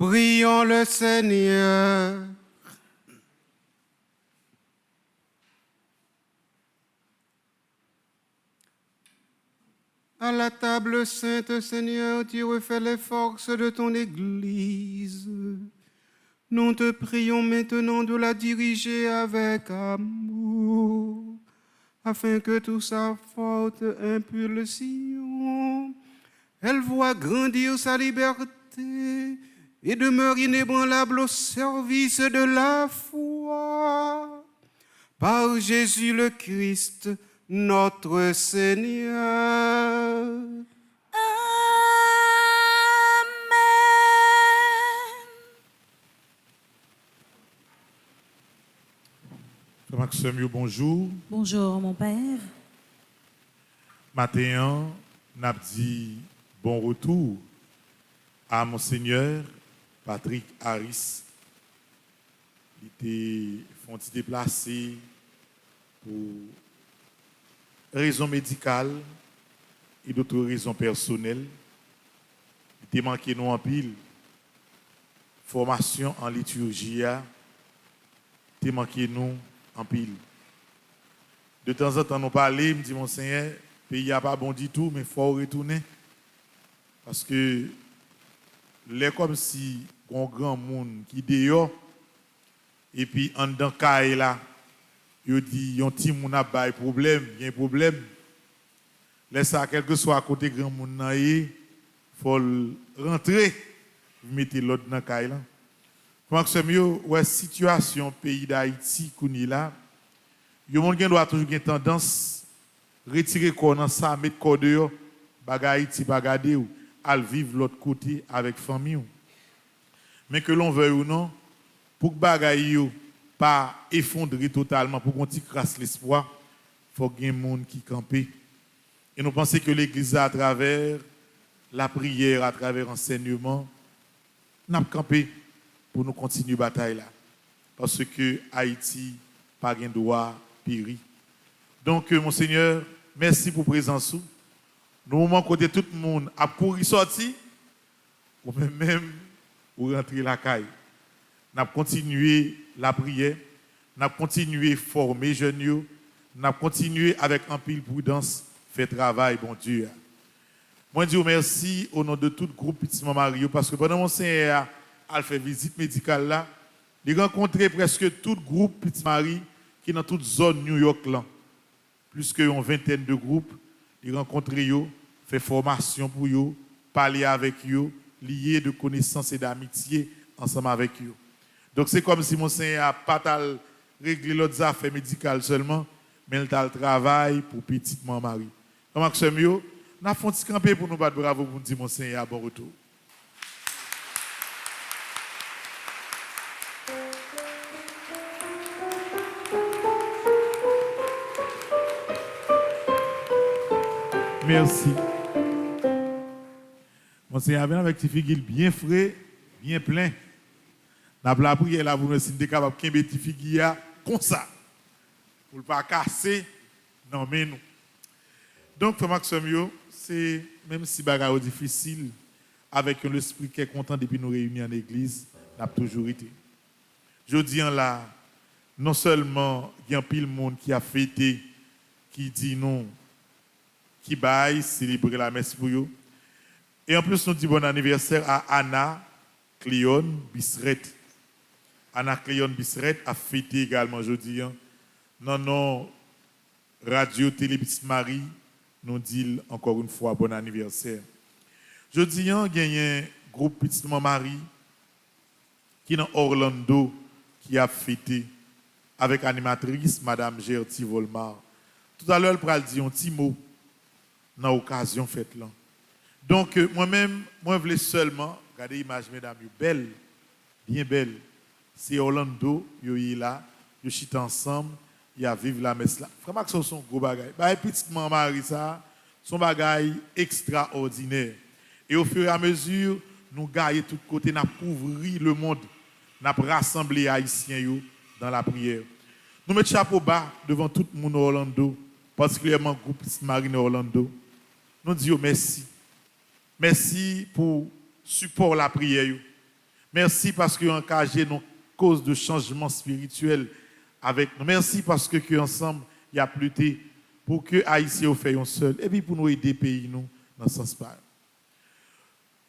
Prions le Seigneur. À la table sainte, Seigneur, tu refais les forces de ton Église. Nous te prions maintenant de la diriger avec amour, afin que toute sa forte impulsion, elle voit grandir sa liberté et demeure inébranlable au service de la foi. Par Jésus le Christ, notre Seigneur. Frère Maxime, bonjour. Bonjour, mon père. Matin, n'a dit bon retour à Monseigneur Patrick Harris. Il était déplacé pour raisons médicales et d'autres raisons personnelles. Il était manqué nous en pile. Formation en liturgie, il était manqué nous en pile. De temps en temps, nous parlons, me dit Monseigneur, le pays n'a pas bon du tout, mais il faut retourner. Parce que c'est comme si un grand monde qui dehors, et puis en dedans, là, il dit, il y a un petit monde a un problème, il y a un problème. Laisse ça, quel que soit à côté grand monde, il faut rentrer, mettez l'autre dans le là. Comment que c'est mieux, ouais, situation pays d'Haïti qu'on est là, le monde doit toujours avoir tendance à retirer corps dans ça, mettre corps dehors, bagay Haïti, bagade ou, à vivre l'autre côté avec famille. Mais que l'on veuille ou non, pour que bagay yo pas effondrer totalement, pour qu'on crasse l'espoir, il faut qu'il y ait un monde qui campe. Et nous pensons que l'Église, à travers la prière, à travers l'enseignement, n'a pas campé pour nous continuer la bataille là. Parce que Haïti n'a pas de droit périr. Donc, Monseigneur, merci pour la présence. Nous moment côté tout le monde a couru sorti, ou même pour rentrer la caille. Nous avons continué la prière, nous avons continué à former les jeunes, nous avons continué avec un pile prudence, faire travail, bon Dieu. Moi, je dis merci au nom de tout le groupe Petit Mario, parce que pendant mon Seigneur a fait visite médicale là, il a rencontré presque tout le groupe Petit Marie qui est dans toute zone New York là. Plus qu'une vingtaine de groupes, il a rencontré eux, fait formation pour eux, parler avec eux, lier de connaissances et d'amitié ensemble avec eux. Donc c'est comme si mon Seigneur n'a pas réglé l'autre affaires médicales seulement, mais il a le travail pour petite Marie. Comment que c'est mieux? Nous avons fait un camper pour nous battre bravo pour nous dire mon Seigneur bon retour. Merci. Mon Seigneur vient avec tes figues bien frais, bien plein. N'a pas la prière là pour nous si capable de tes figues comme ça. Pour ne pas casser, non mais nous. Donc, Frère Maxime, c'est même si bagarre est difficile, avec un esprit qui est content depuis nous réunir en église, n'a toujours été. Je dis là, non seulement il y a un pile monde qui a fêté, qui dit non, qui baille, célébrer la messe pour eux. Et en plus, nous disons bon anniversaire à Anna Cléon Bisseret. Anna Cléon Bisseret a fêté également aujourd'hui. Non, Radio Télé Petite Marie nous dit encore une fois bon anniversaire. Jeudi, il y a un groupe Petite Marie qui est dans Orlando qui a fêté avec animatrice Madame Gertie Volmar. Tout à l'heure, elle pourra dire un petit mot dans l'occasion faite là. Donc, moi-même, je voulais seulement regarder l'image, mesdames, belle, bien belle. C'est Orlando, ils sont là, ils sont ensemble. Il y a vivre la messe là. Vraiment que ce sont gros bagages. Bah petite Marie ça, son bagage extraordinaire. Et au fur et à mesure, nous gagnons tout côté, nous couvrir le monde, nous rassembler les Haïtiens dans la prière. Nous mettons chapeau bas devant tout le monde Orlando, particulièrement le groupe Petite Marie Orlando. Nous disons merci. Merci pour support la prière. Merci parce que vous engagé nos causes de changement spirituel avec nous. Merci parce que ensemble, il y a lutté pour que Haïti fasse seul et puis pour nous aider pays nous dans ce sens pas.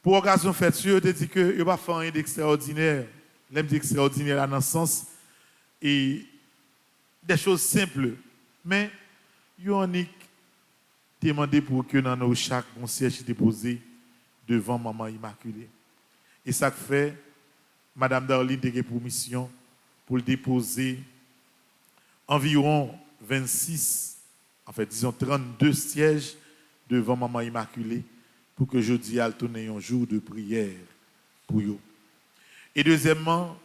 Pour occasion faite, je te dis que il va faire rien d'extraordinaire. L'aime d'extraordinaire dans ce sens et des choses simples, mais unique demandé pour que dans nos chaque concierge déposé devant maman immaculée. Et ça fait madame Darlene a pour mission pour le déposer environ 26, en fait disons 32 sièges devant maman immaculée pour que jeudi elle tourne un jour de prière pour eux. Et deuxièmement,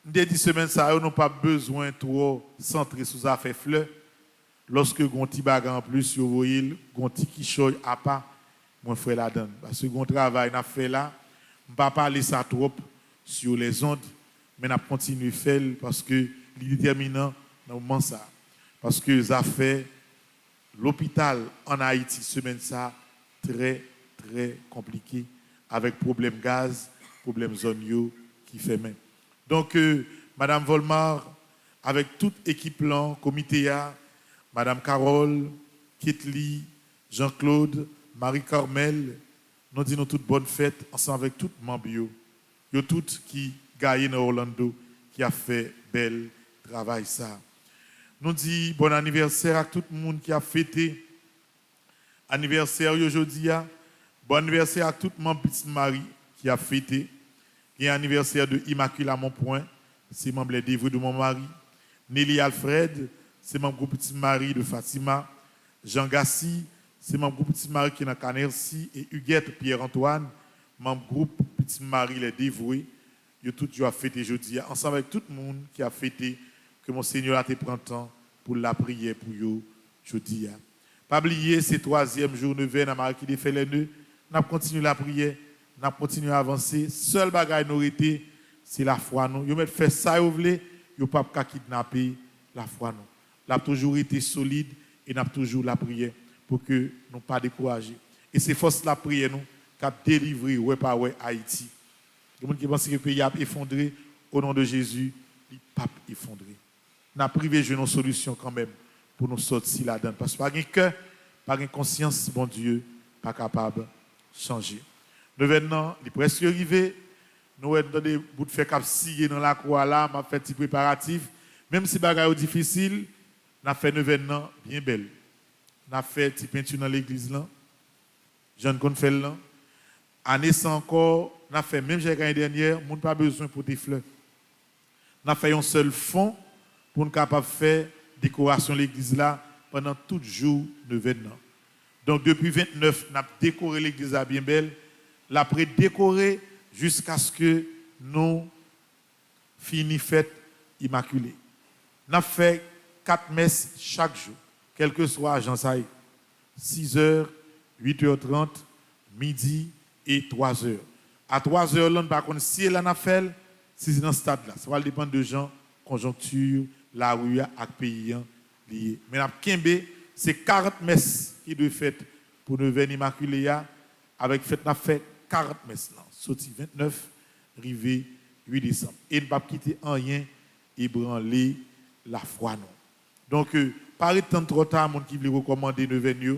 dès 10 semaines ça nous pas besoin trop centrer sur les affaires fleurs. Lorsque gonti baga en plus yo voyez gonti qui choy à pas moi frère la donne parce que gon travail n'a fait là on pas parler ça trop sur les ondes mais n'a continuer faire parce que déterminant dans moment ça parce que ça fait l'hôpital en Haïti semaine ça très très compliqué avec problème gaz, problème zone yo qui fait même. Donc madame Volmar avec toute équipe là comité a madame Carole, Kitli, Jean-Claude, Marie-Carmel, nous disons toutes bonnes fêtes ensemble avec tout membres yo toutes qui gagnent dans Orlando qui a fait bel travail ça. Nous disons bon anniversaire à tout le monde qui a fêté anniversaire aujourd'hui. Bon anniversaire à tout le monde Petite Marie qui a fêté. Et anniversaire de Immaculée à mon point, c'est membre des dévoués de mon mari. Nelly Alfred, c'est membre groupe Petite Marie de Fatima. Jean Gassi, c'est membre groupe Petite Marie qui est dans Canercy. Et Huguette Pierre-Antoine, membre groupe Petite Marie les dévoués. Ils tout a fêté jeudi ensemble avec tout le monde qui a fêté que mon Seigneur a été pris temps pour la prière pour eux jeudi. Pas oublier c'est 3e jour neuvaine à Marie qui fait les nœuds. N'a continué la prière, n'a continué à avancer. Seul bagage nous été c'est la foi nous. Yo met fait ça vous voulez, yo pas ka kidnapper la foi nous. L'a toujours été solide et n'a toujours la prière pour que nous pas décourager. Et c'est force la prière nous qui a délivré ouais pas ouais Haïti. Les gens qui pensent que le pays a effondré au nom de Jésus, il pas effondré. N'a privé de nos solutions quand même pour nous sortir là-dedans parce que pas un cœur, pas une conscience bon Dieu pas capable de changer. Nous venons, il est presque arrivé. Nous sommes dans des bouts de fer cap scié dans la croix là, m'a fait petit préparatif. Même si bagaille difficile, n'a fait 9 ans bien belle. N'a fait petit peinture dans l'église là. Jean qu'on fait là. Année sans encore, n'a fait même j'ai l'année dernière, moun pas besoin pour des fleurs. N'a fait un seul fond pour nous capable faire décoration de l'église là pendant tout jour 9 ans. Donc depuis 29, n'a décoré l'église là bien belle. L'après décoré jusqu'à ce que nous finissions fête immaculée. Nous avons fait 4 messes chaque jour, quel que soit l'agence. 6h, 8h30, midi et 3h. À 3h, là, par contre, si elle en a fait, si c'est dans ce stade-là, ça va dépendre de gens, conjoncture, la rue, et pays liés. Mais c'est 40 messes qui doivent être faites pour nous venir immaculée. Avec fête, nous avons fait 40 messes là, sorti 29, arrivé 8 décembre. Et ne pas quitter en rien ébranler la foi non. Donc par temps trop tard monde qui veut recommander de venir.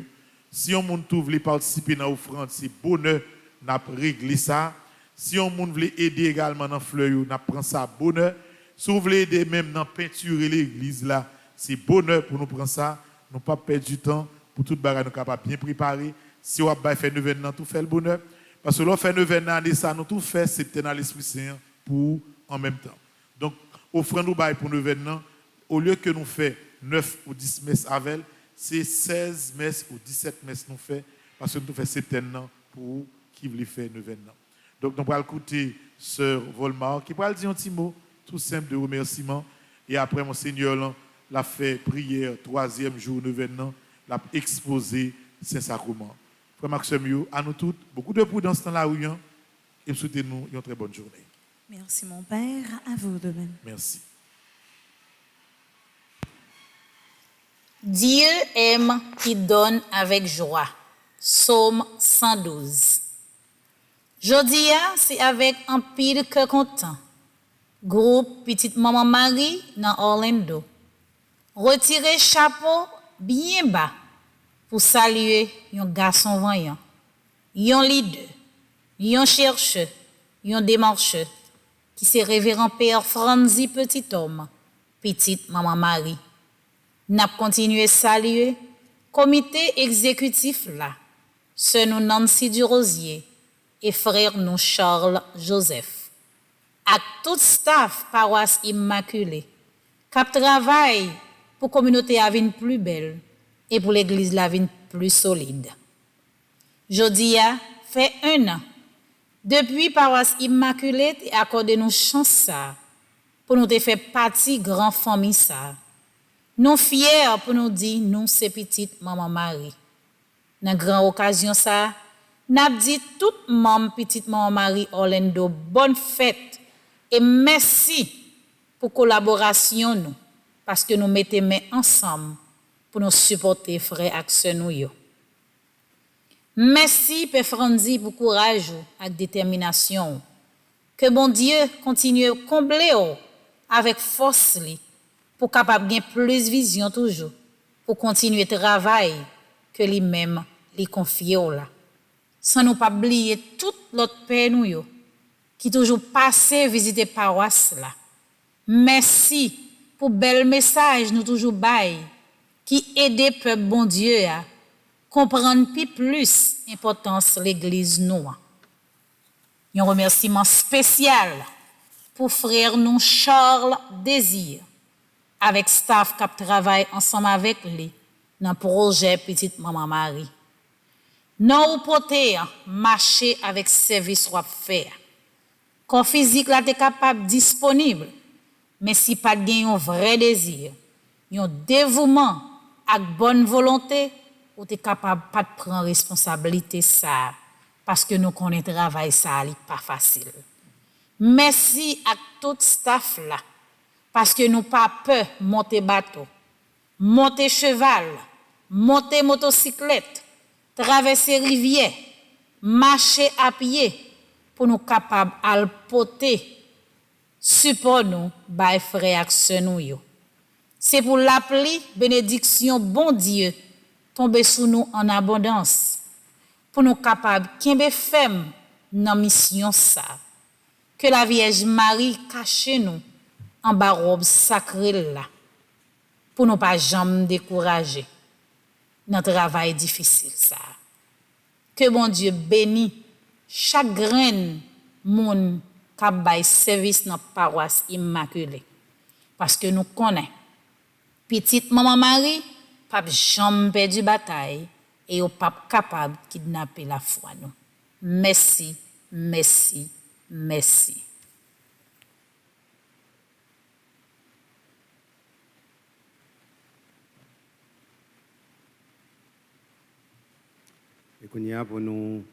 Si on monde tout veut participer dans l'offrande, c'est bonheur n'a régler ça. Si on monde veut aider également dans fleur, n'a prend ça bonheur. Si vous voulez aider même dans peinturer l'église là, c'est bonheur pour nous prendre ça, nous pas perdre du temps pour toute bagarre nous capable bien préparer. Si on va faire 9 ans, tout fait le bonheur. Parce que l'on fait 9 ans, ça nous tout fait, c'est dans l'Esprit Saint pour en même temps. Donc, offrons-nous pour 9 ans, au lieu que nous faisons 9 ou 10 messes avec, c'est 16 messes ou 17 messes nous faisons, parce que nous faisons 7 ans pour qui veut faire 9 ans. Donc, nous allons écouter Sœur Volmar, qui va dire un petit mot tout simple de remerciement. Et après, mon Seigneur l'a fait prière, 3e jour, 9 ans, l'a exposé Saint-Sacrement. Frère Maxime, à nous toutes, beaucoup de prudence dans la rue et souhaitez-nous une très bonne journée. Merci mon Père, à vous de même. Merci. Dieu aime qui donne avec joie. Psaume 112. Jodi, c'est avec un pile que content. Groupe Petite Maman Marie dans Orlando. Retirez chapeau bien bas pour saluer un garçon voyant, un leader, un chercheur, un démarcheur, qui c'est révérend Père Franzi Petit Homme, Petite Maman Marie. N'a continué saluer comité exécutif là, sœur nous Nancy Durosier et frère nous Charles Joseph. À tout staff paroisse Immaculée, qui travaille pour la communauté à vie plus belle et pour l'église la vie plus solide. Jodi a fait 1 an depuis paroisse Immaculée et accordé nous chance ça pour nous faire partie grand famille ça. Nous fiers pour nous dire nous c'est petite maman Marie. Dans grande occasion ça, n'a dit tout membre petite maman Marie Orlando bonne fête et merci pour collaboration nous parce que nous mettons main ensemble pour nous supporter frères et sœurs nous. Merci Père Franzi pour courage et détermination. Que bon Dieu continue à combler avec force pour capable gagner plus vision toujours pour continuer le travail que lui-même lui confie là. Sans nous pas oublier tout l'autre père nous qui toujours passé visiter paroisse là. Merci pour bel message nous toujours bail qui aide peuple bon Dieu à comprendre plus importance l'église nous. Un remerciement spécial pour frère nous Charles Désir avec staff qui travaille ensemble avec lui dans le projet Petite Maman Marie. Non ou porter marcher avec service ou faire. Corps physique là t'es capable disponible mais si pas de un vrai désir, un dévouement avec bonne volonté, ou t'es capable pas de prendre responsabilité ça parce que nous connaissons travail ça n'est pas facile. Merci à tout staff là parce que nous pas peur monter bateau, monter cheval, monter motocyclette, traverser rivière, marcher à pied pour nous capables à porter support nous by frère ak nous. C'est pour l'appeler bénédiction bon Dieu tomber sur nous en abondance pour nous capables kembe femme dans mission ça. Que la Vierge Marie cache nous en bas robe sacrée là pour nous pas jamais décourager dans travail difficile ça. Que bon Dieu bénisse chaque graine monde qui bay service dans paroisse Immaculée parce que nous connaissons petite maman Marie pas jamais perdu bataille et au pas capable de kidnapper la foi nous. Merci, merci, merci. Et qu'on y a pour nous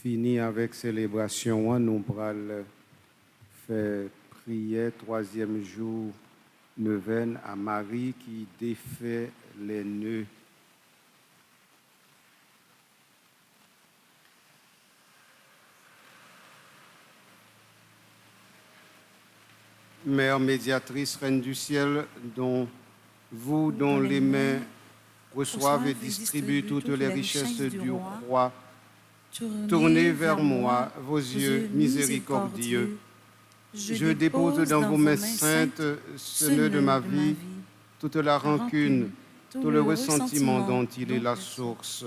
finir avec célébration, nous allons faire prière 3e jour neuvaine à Marie qui défait les nœuds. Mère médiatrice, Reine du ciel, dont les mains reçoivent et distribuent toutes les richesses du roi, tournez vers moi vos yeux miséricordieux. Je dépose dans vos mains saintes ce nœud de ma vie, toute la rancune, tout le ressentiment dont il est la source.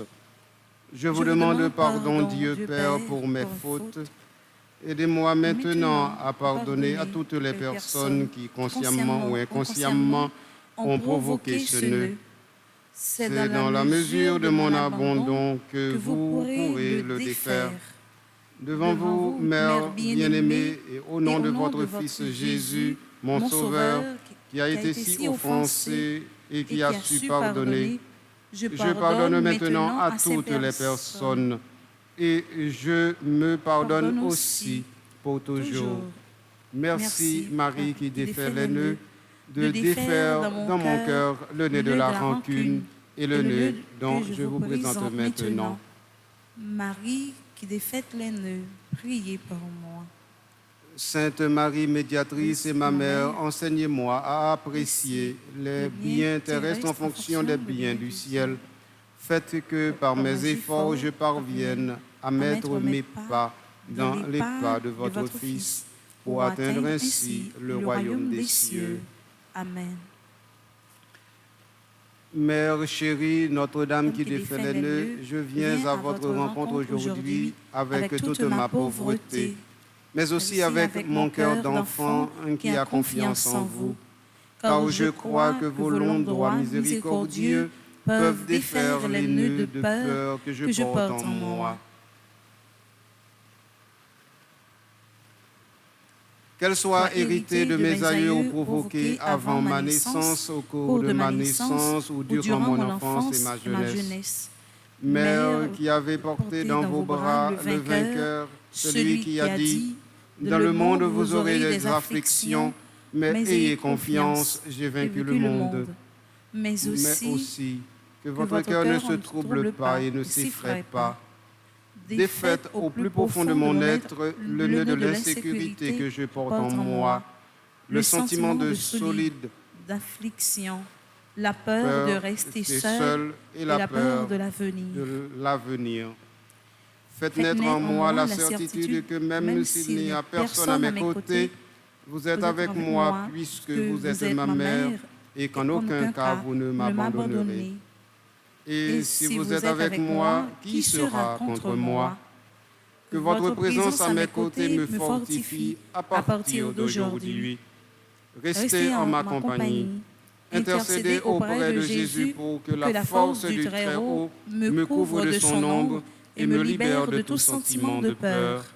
Je vous demande pardon, Dieu Père, pour mes fautes. Aidez-moi maintenant à pardonner à toutes les personnes qui, consciemment ou inconsciemment, ont provoqué ce nœud. C'est dans la mesure de mon abandon que vous pourrez le défaire. Devant vous, Mère bien-aimée, et au nom de votre Fils Jésus, mon Sauveur, qui a été si offensé et qui a su pardonner, je pardonne maintenant à toutes les personnes et je me pardonne aussi pour toujours. Merci Marie qui défait les nœuds, de défaire dans mon cœur le nœud de la rancune et le nœud dont je vous présente maintenant. Marie qui défaites les nœuds, priez pour moi. Sainte Marie, médiatrice et ma mère, enseignez-moi à apprécier les biens terrestres en fonction des biens du ciel. Faites que par mes efforts, je parvienne à mettre mes pas dans les pas de votre Fils pour atteindre ainsi le royaume des cieux. Amen. Mère chérie, Notre-Dame qui défait les nœuds, je viens à votre rencontre aujourd'hui avec toute ma pauvreté, mais aussi avec mon cœur d'enfant qui a confiance en vous, car je crois que vos longs droits miséricordieux peuvent défaire les nœuds de peur que je porte en moi. Qu'elle soit héritée de mes aïeux ou provoquée avant ma naissance, au cours de ma naissance ou durant mon enfance et ma jeunesse. Mère qui avait porté dans vos bras le vainqueur, celui qui a dit « Dans le monde vous aurez des afflictions, mais ayez confiance, j'ai vaincu le monde. » Mais aussi que votre cœur ne se trouble pas et ne s'effraie pas. Défaites au plus profond de mon être le nœud de l'insécurité que je porte en moi, le sentiment de solide, d'affliction, la peur de rester seul et la peur de l'avenir. Faites naître en moi la certitude que même s'il n'y a personne à mes côtés, vous êtes avec moi puisque vous êtes ma mère et qu'en aucun cas vous ne m'abandonnerez. Et si vous êtes avec moi, qui sera contre moi? Que votre présence à mes côtés me fortifie à partir d'aujourd'hui. Restez en ma compagnie. Intercédez auprès de Jésus pour que la force du Très-Haut me couvre de son ombre et me libère de tout sentiment de peur.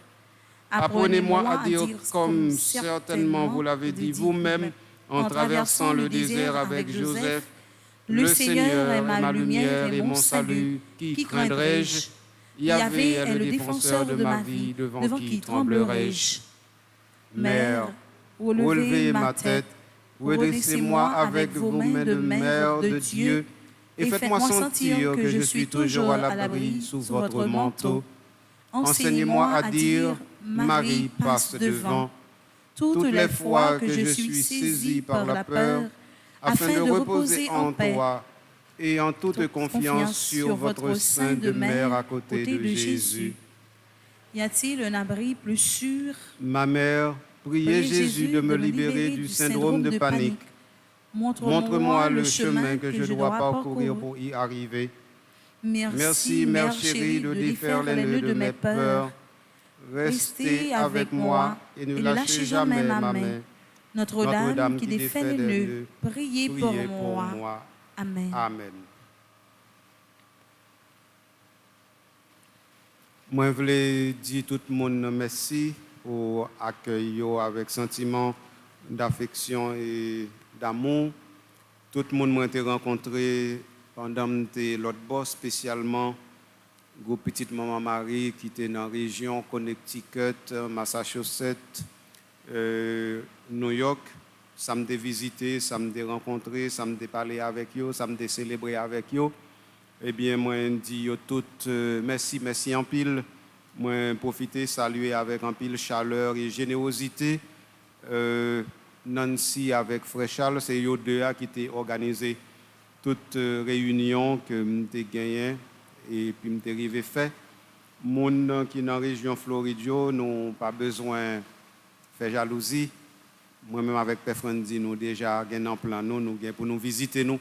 Apprenez-moi à dire comme certainement vous l'avez dit vous-même en traversant le désert avec Joseph, le Seigneur est ma lumière et mon salut, qui craindrai-je? Yahvé est le défenseur de ma vie, devant qui tremblerai-je? Mère, relevez ma tête, redressez-moi avec vos mains de mère de Dieu, et faites-moi sentir que je suis toujours à l'abri sous votre manteau. Enseignez-moi à dire, Marie passe devant, toutes les fois que je suis saisi par la peur, afin de reposer en toi et en toute confiance sur votre sein de mère à côté de Jésus. Y a-t-il un abri plus sûr? Ma mère, priez Jésus de me libérer du syndrome de panique. Montre-moi le chemin que je dois parcourir pour y arriver. Merci, Mère chérie, de défaire les nœuds de mes peurs. Restez avec moi et ne lâchez jamais ma main. Notre-Dame qui défait les nœuds, priez pour moi. Amen. Amen. Moi, je voulais dire tout le monde merci pour l'accueil avec sentiment d'affection et d'amour. Tout le monde m'a été rencontré pendant l'autre boss, spécialement groupe Petite Maman Marie qui était dans la région Connecticut, Massachusetts, New York. Ça me visité, ça me rencontré, ça me parlé avec eux, ça me célébré avec eux. Eh bien, moi, je dis toutes merci en pile. Moi, profiter, saluer avec en pile chaleur et générosité. Nancy avec Frère Charles, c'est eux deux qui ont organisé toute réunion que j'ai gagnée et puis j'ai arrivé fait. Les gens qui sont dans la région Floride n'ont pas besoin de faire jalousie. Moi-même avec Père Frandi, nous déjà gagnons en plan, nous pour nous visiter nous.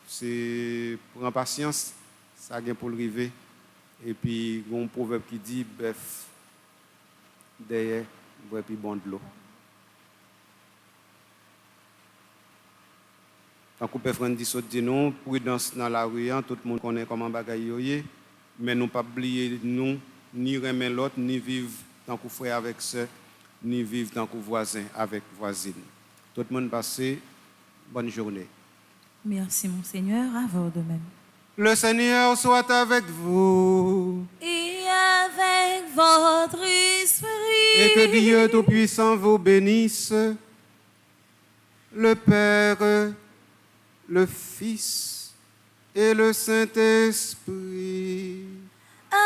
C'est pour en patience, ça gagne pour le arriver. Et puis, il y a un proverbe qui dit bœuf derrière, et puis bon de l'eau. Tant que Père Frandi dit nous, prudence dans la rue, tout le monde connaît comment bagaille yoye, mais nous pas oublier nous, ni remettre l'autre, ni vivre tant que frère avec sœur, ni vivre tant que voisin avec voisine. Tout le monde passe bonne journée. Merci, mon Seigneur, à vous de même. Le Seigneur soit avec vous. Et avec votre esprit. Et que Dieu Tout-Puissant vous bénisse, le Père, le Fils et le Saint-Esprit. Amen.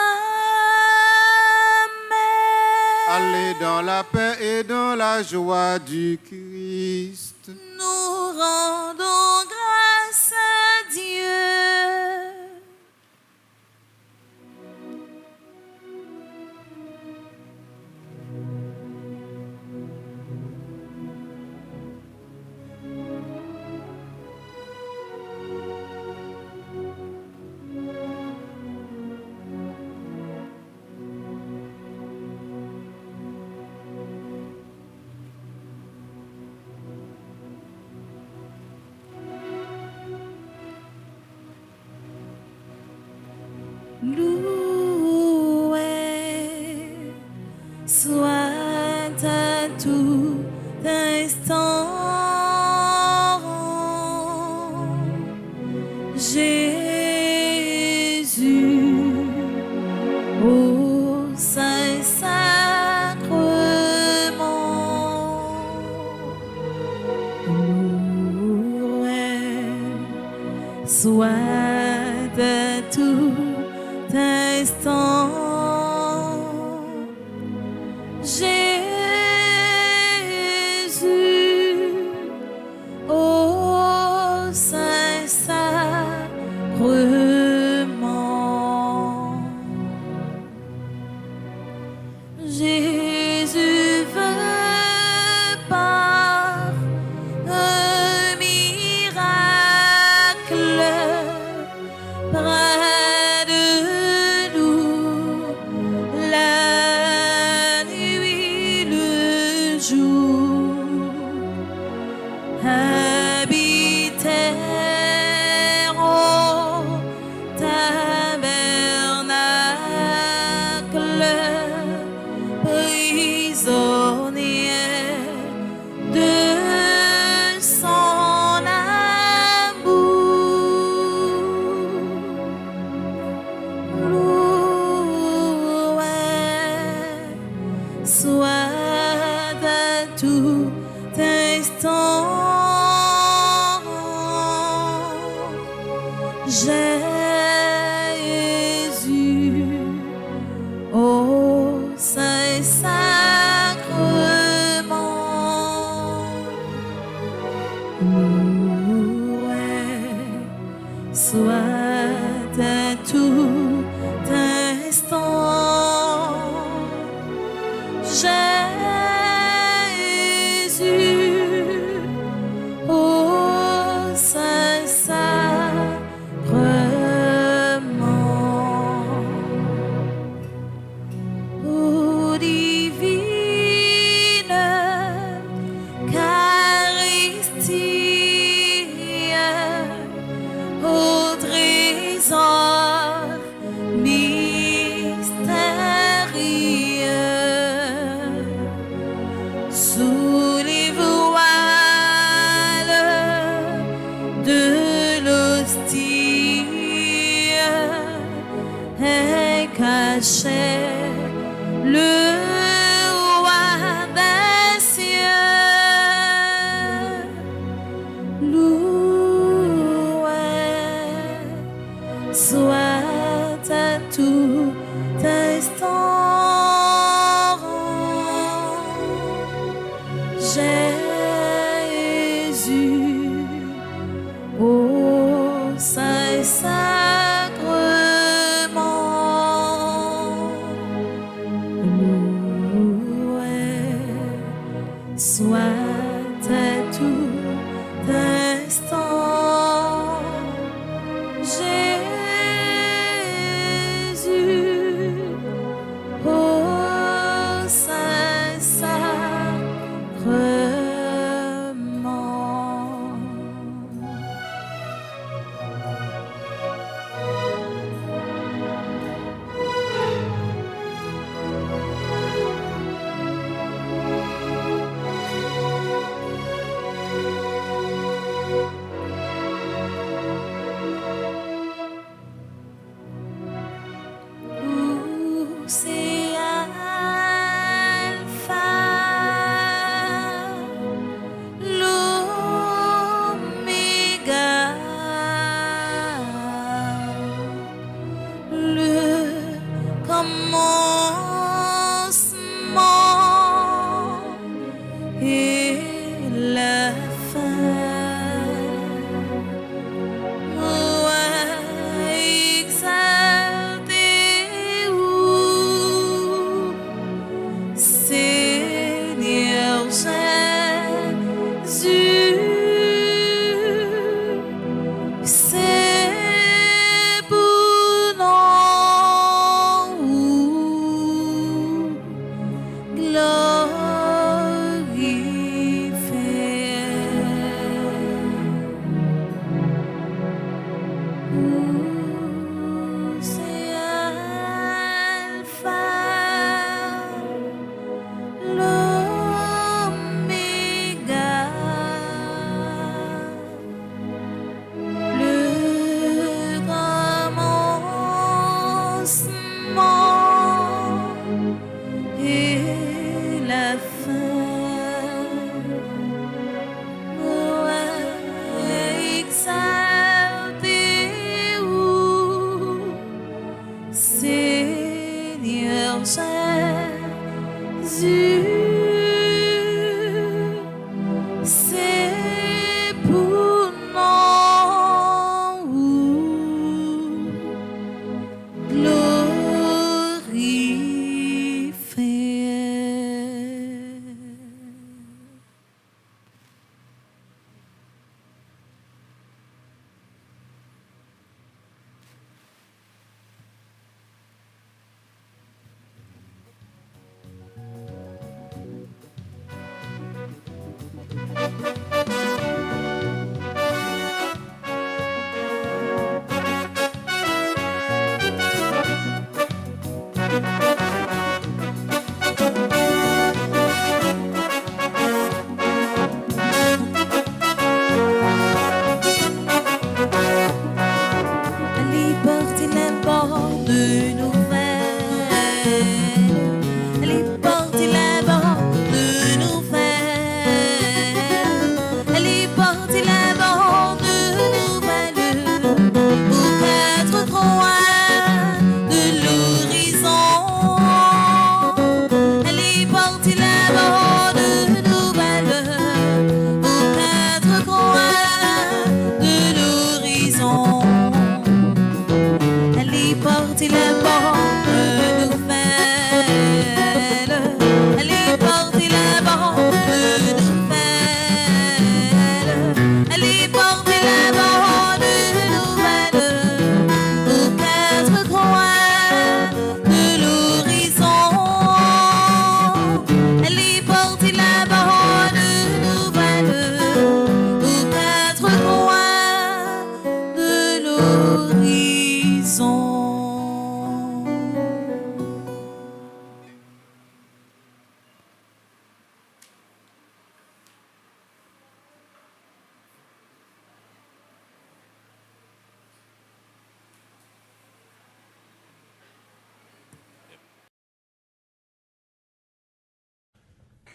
Allez dans la paix et dans la joie du Christ. Nous rendons grâce à Dieu. Loué soit à tout instant Jésus au Saint-Sacrement. Loué soit à tout instant Jésus au Saint-Sacrement. Jésus veut par un miracle près de nous, la nuit, le jour, habiter au tabernacle, prisonnier de son amour. Loué soit à tout instant Jésus au Saint-Sacrement. Loué soit à tout instant Jésus au Saint-Sacrement. Ô divine Eucharistie, ô trésor mystérieux, sous les voiles de l'hostie est caché le roi des cieux. Loué soit à tout instant Jésus au Saint-Sacrement. Loué soit à tout instant Jésus au Saint-Sacrement.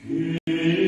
Kyrie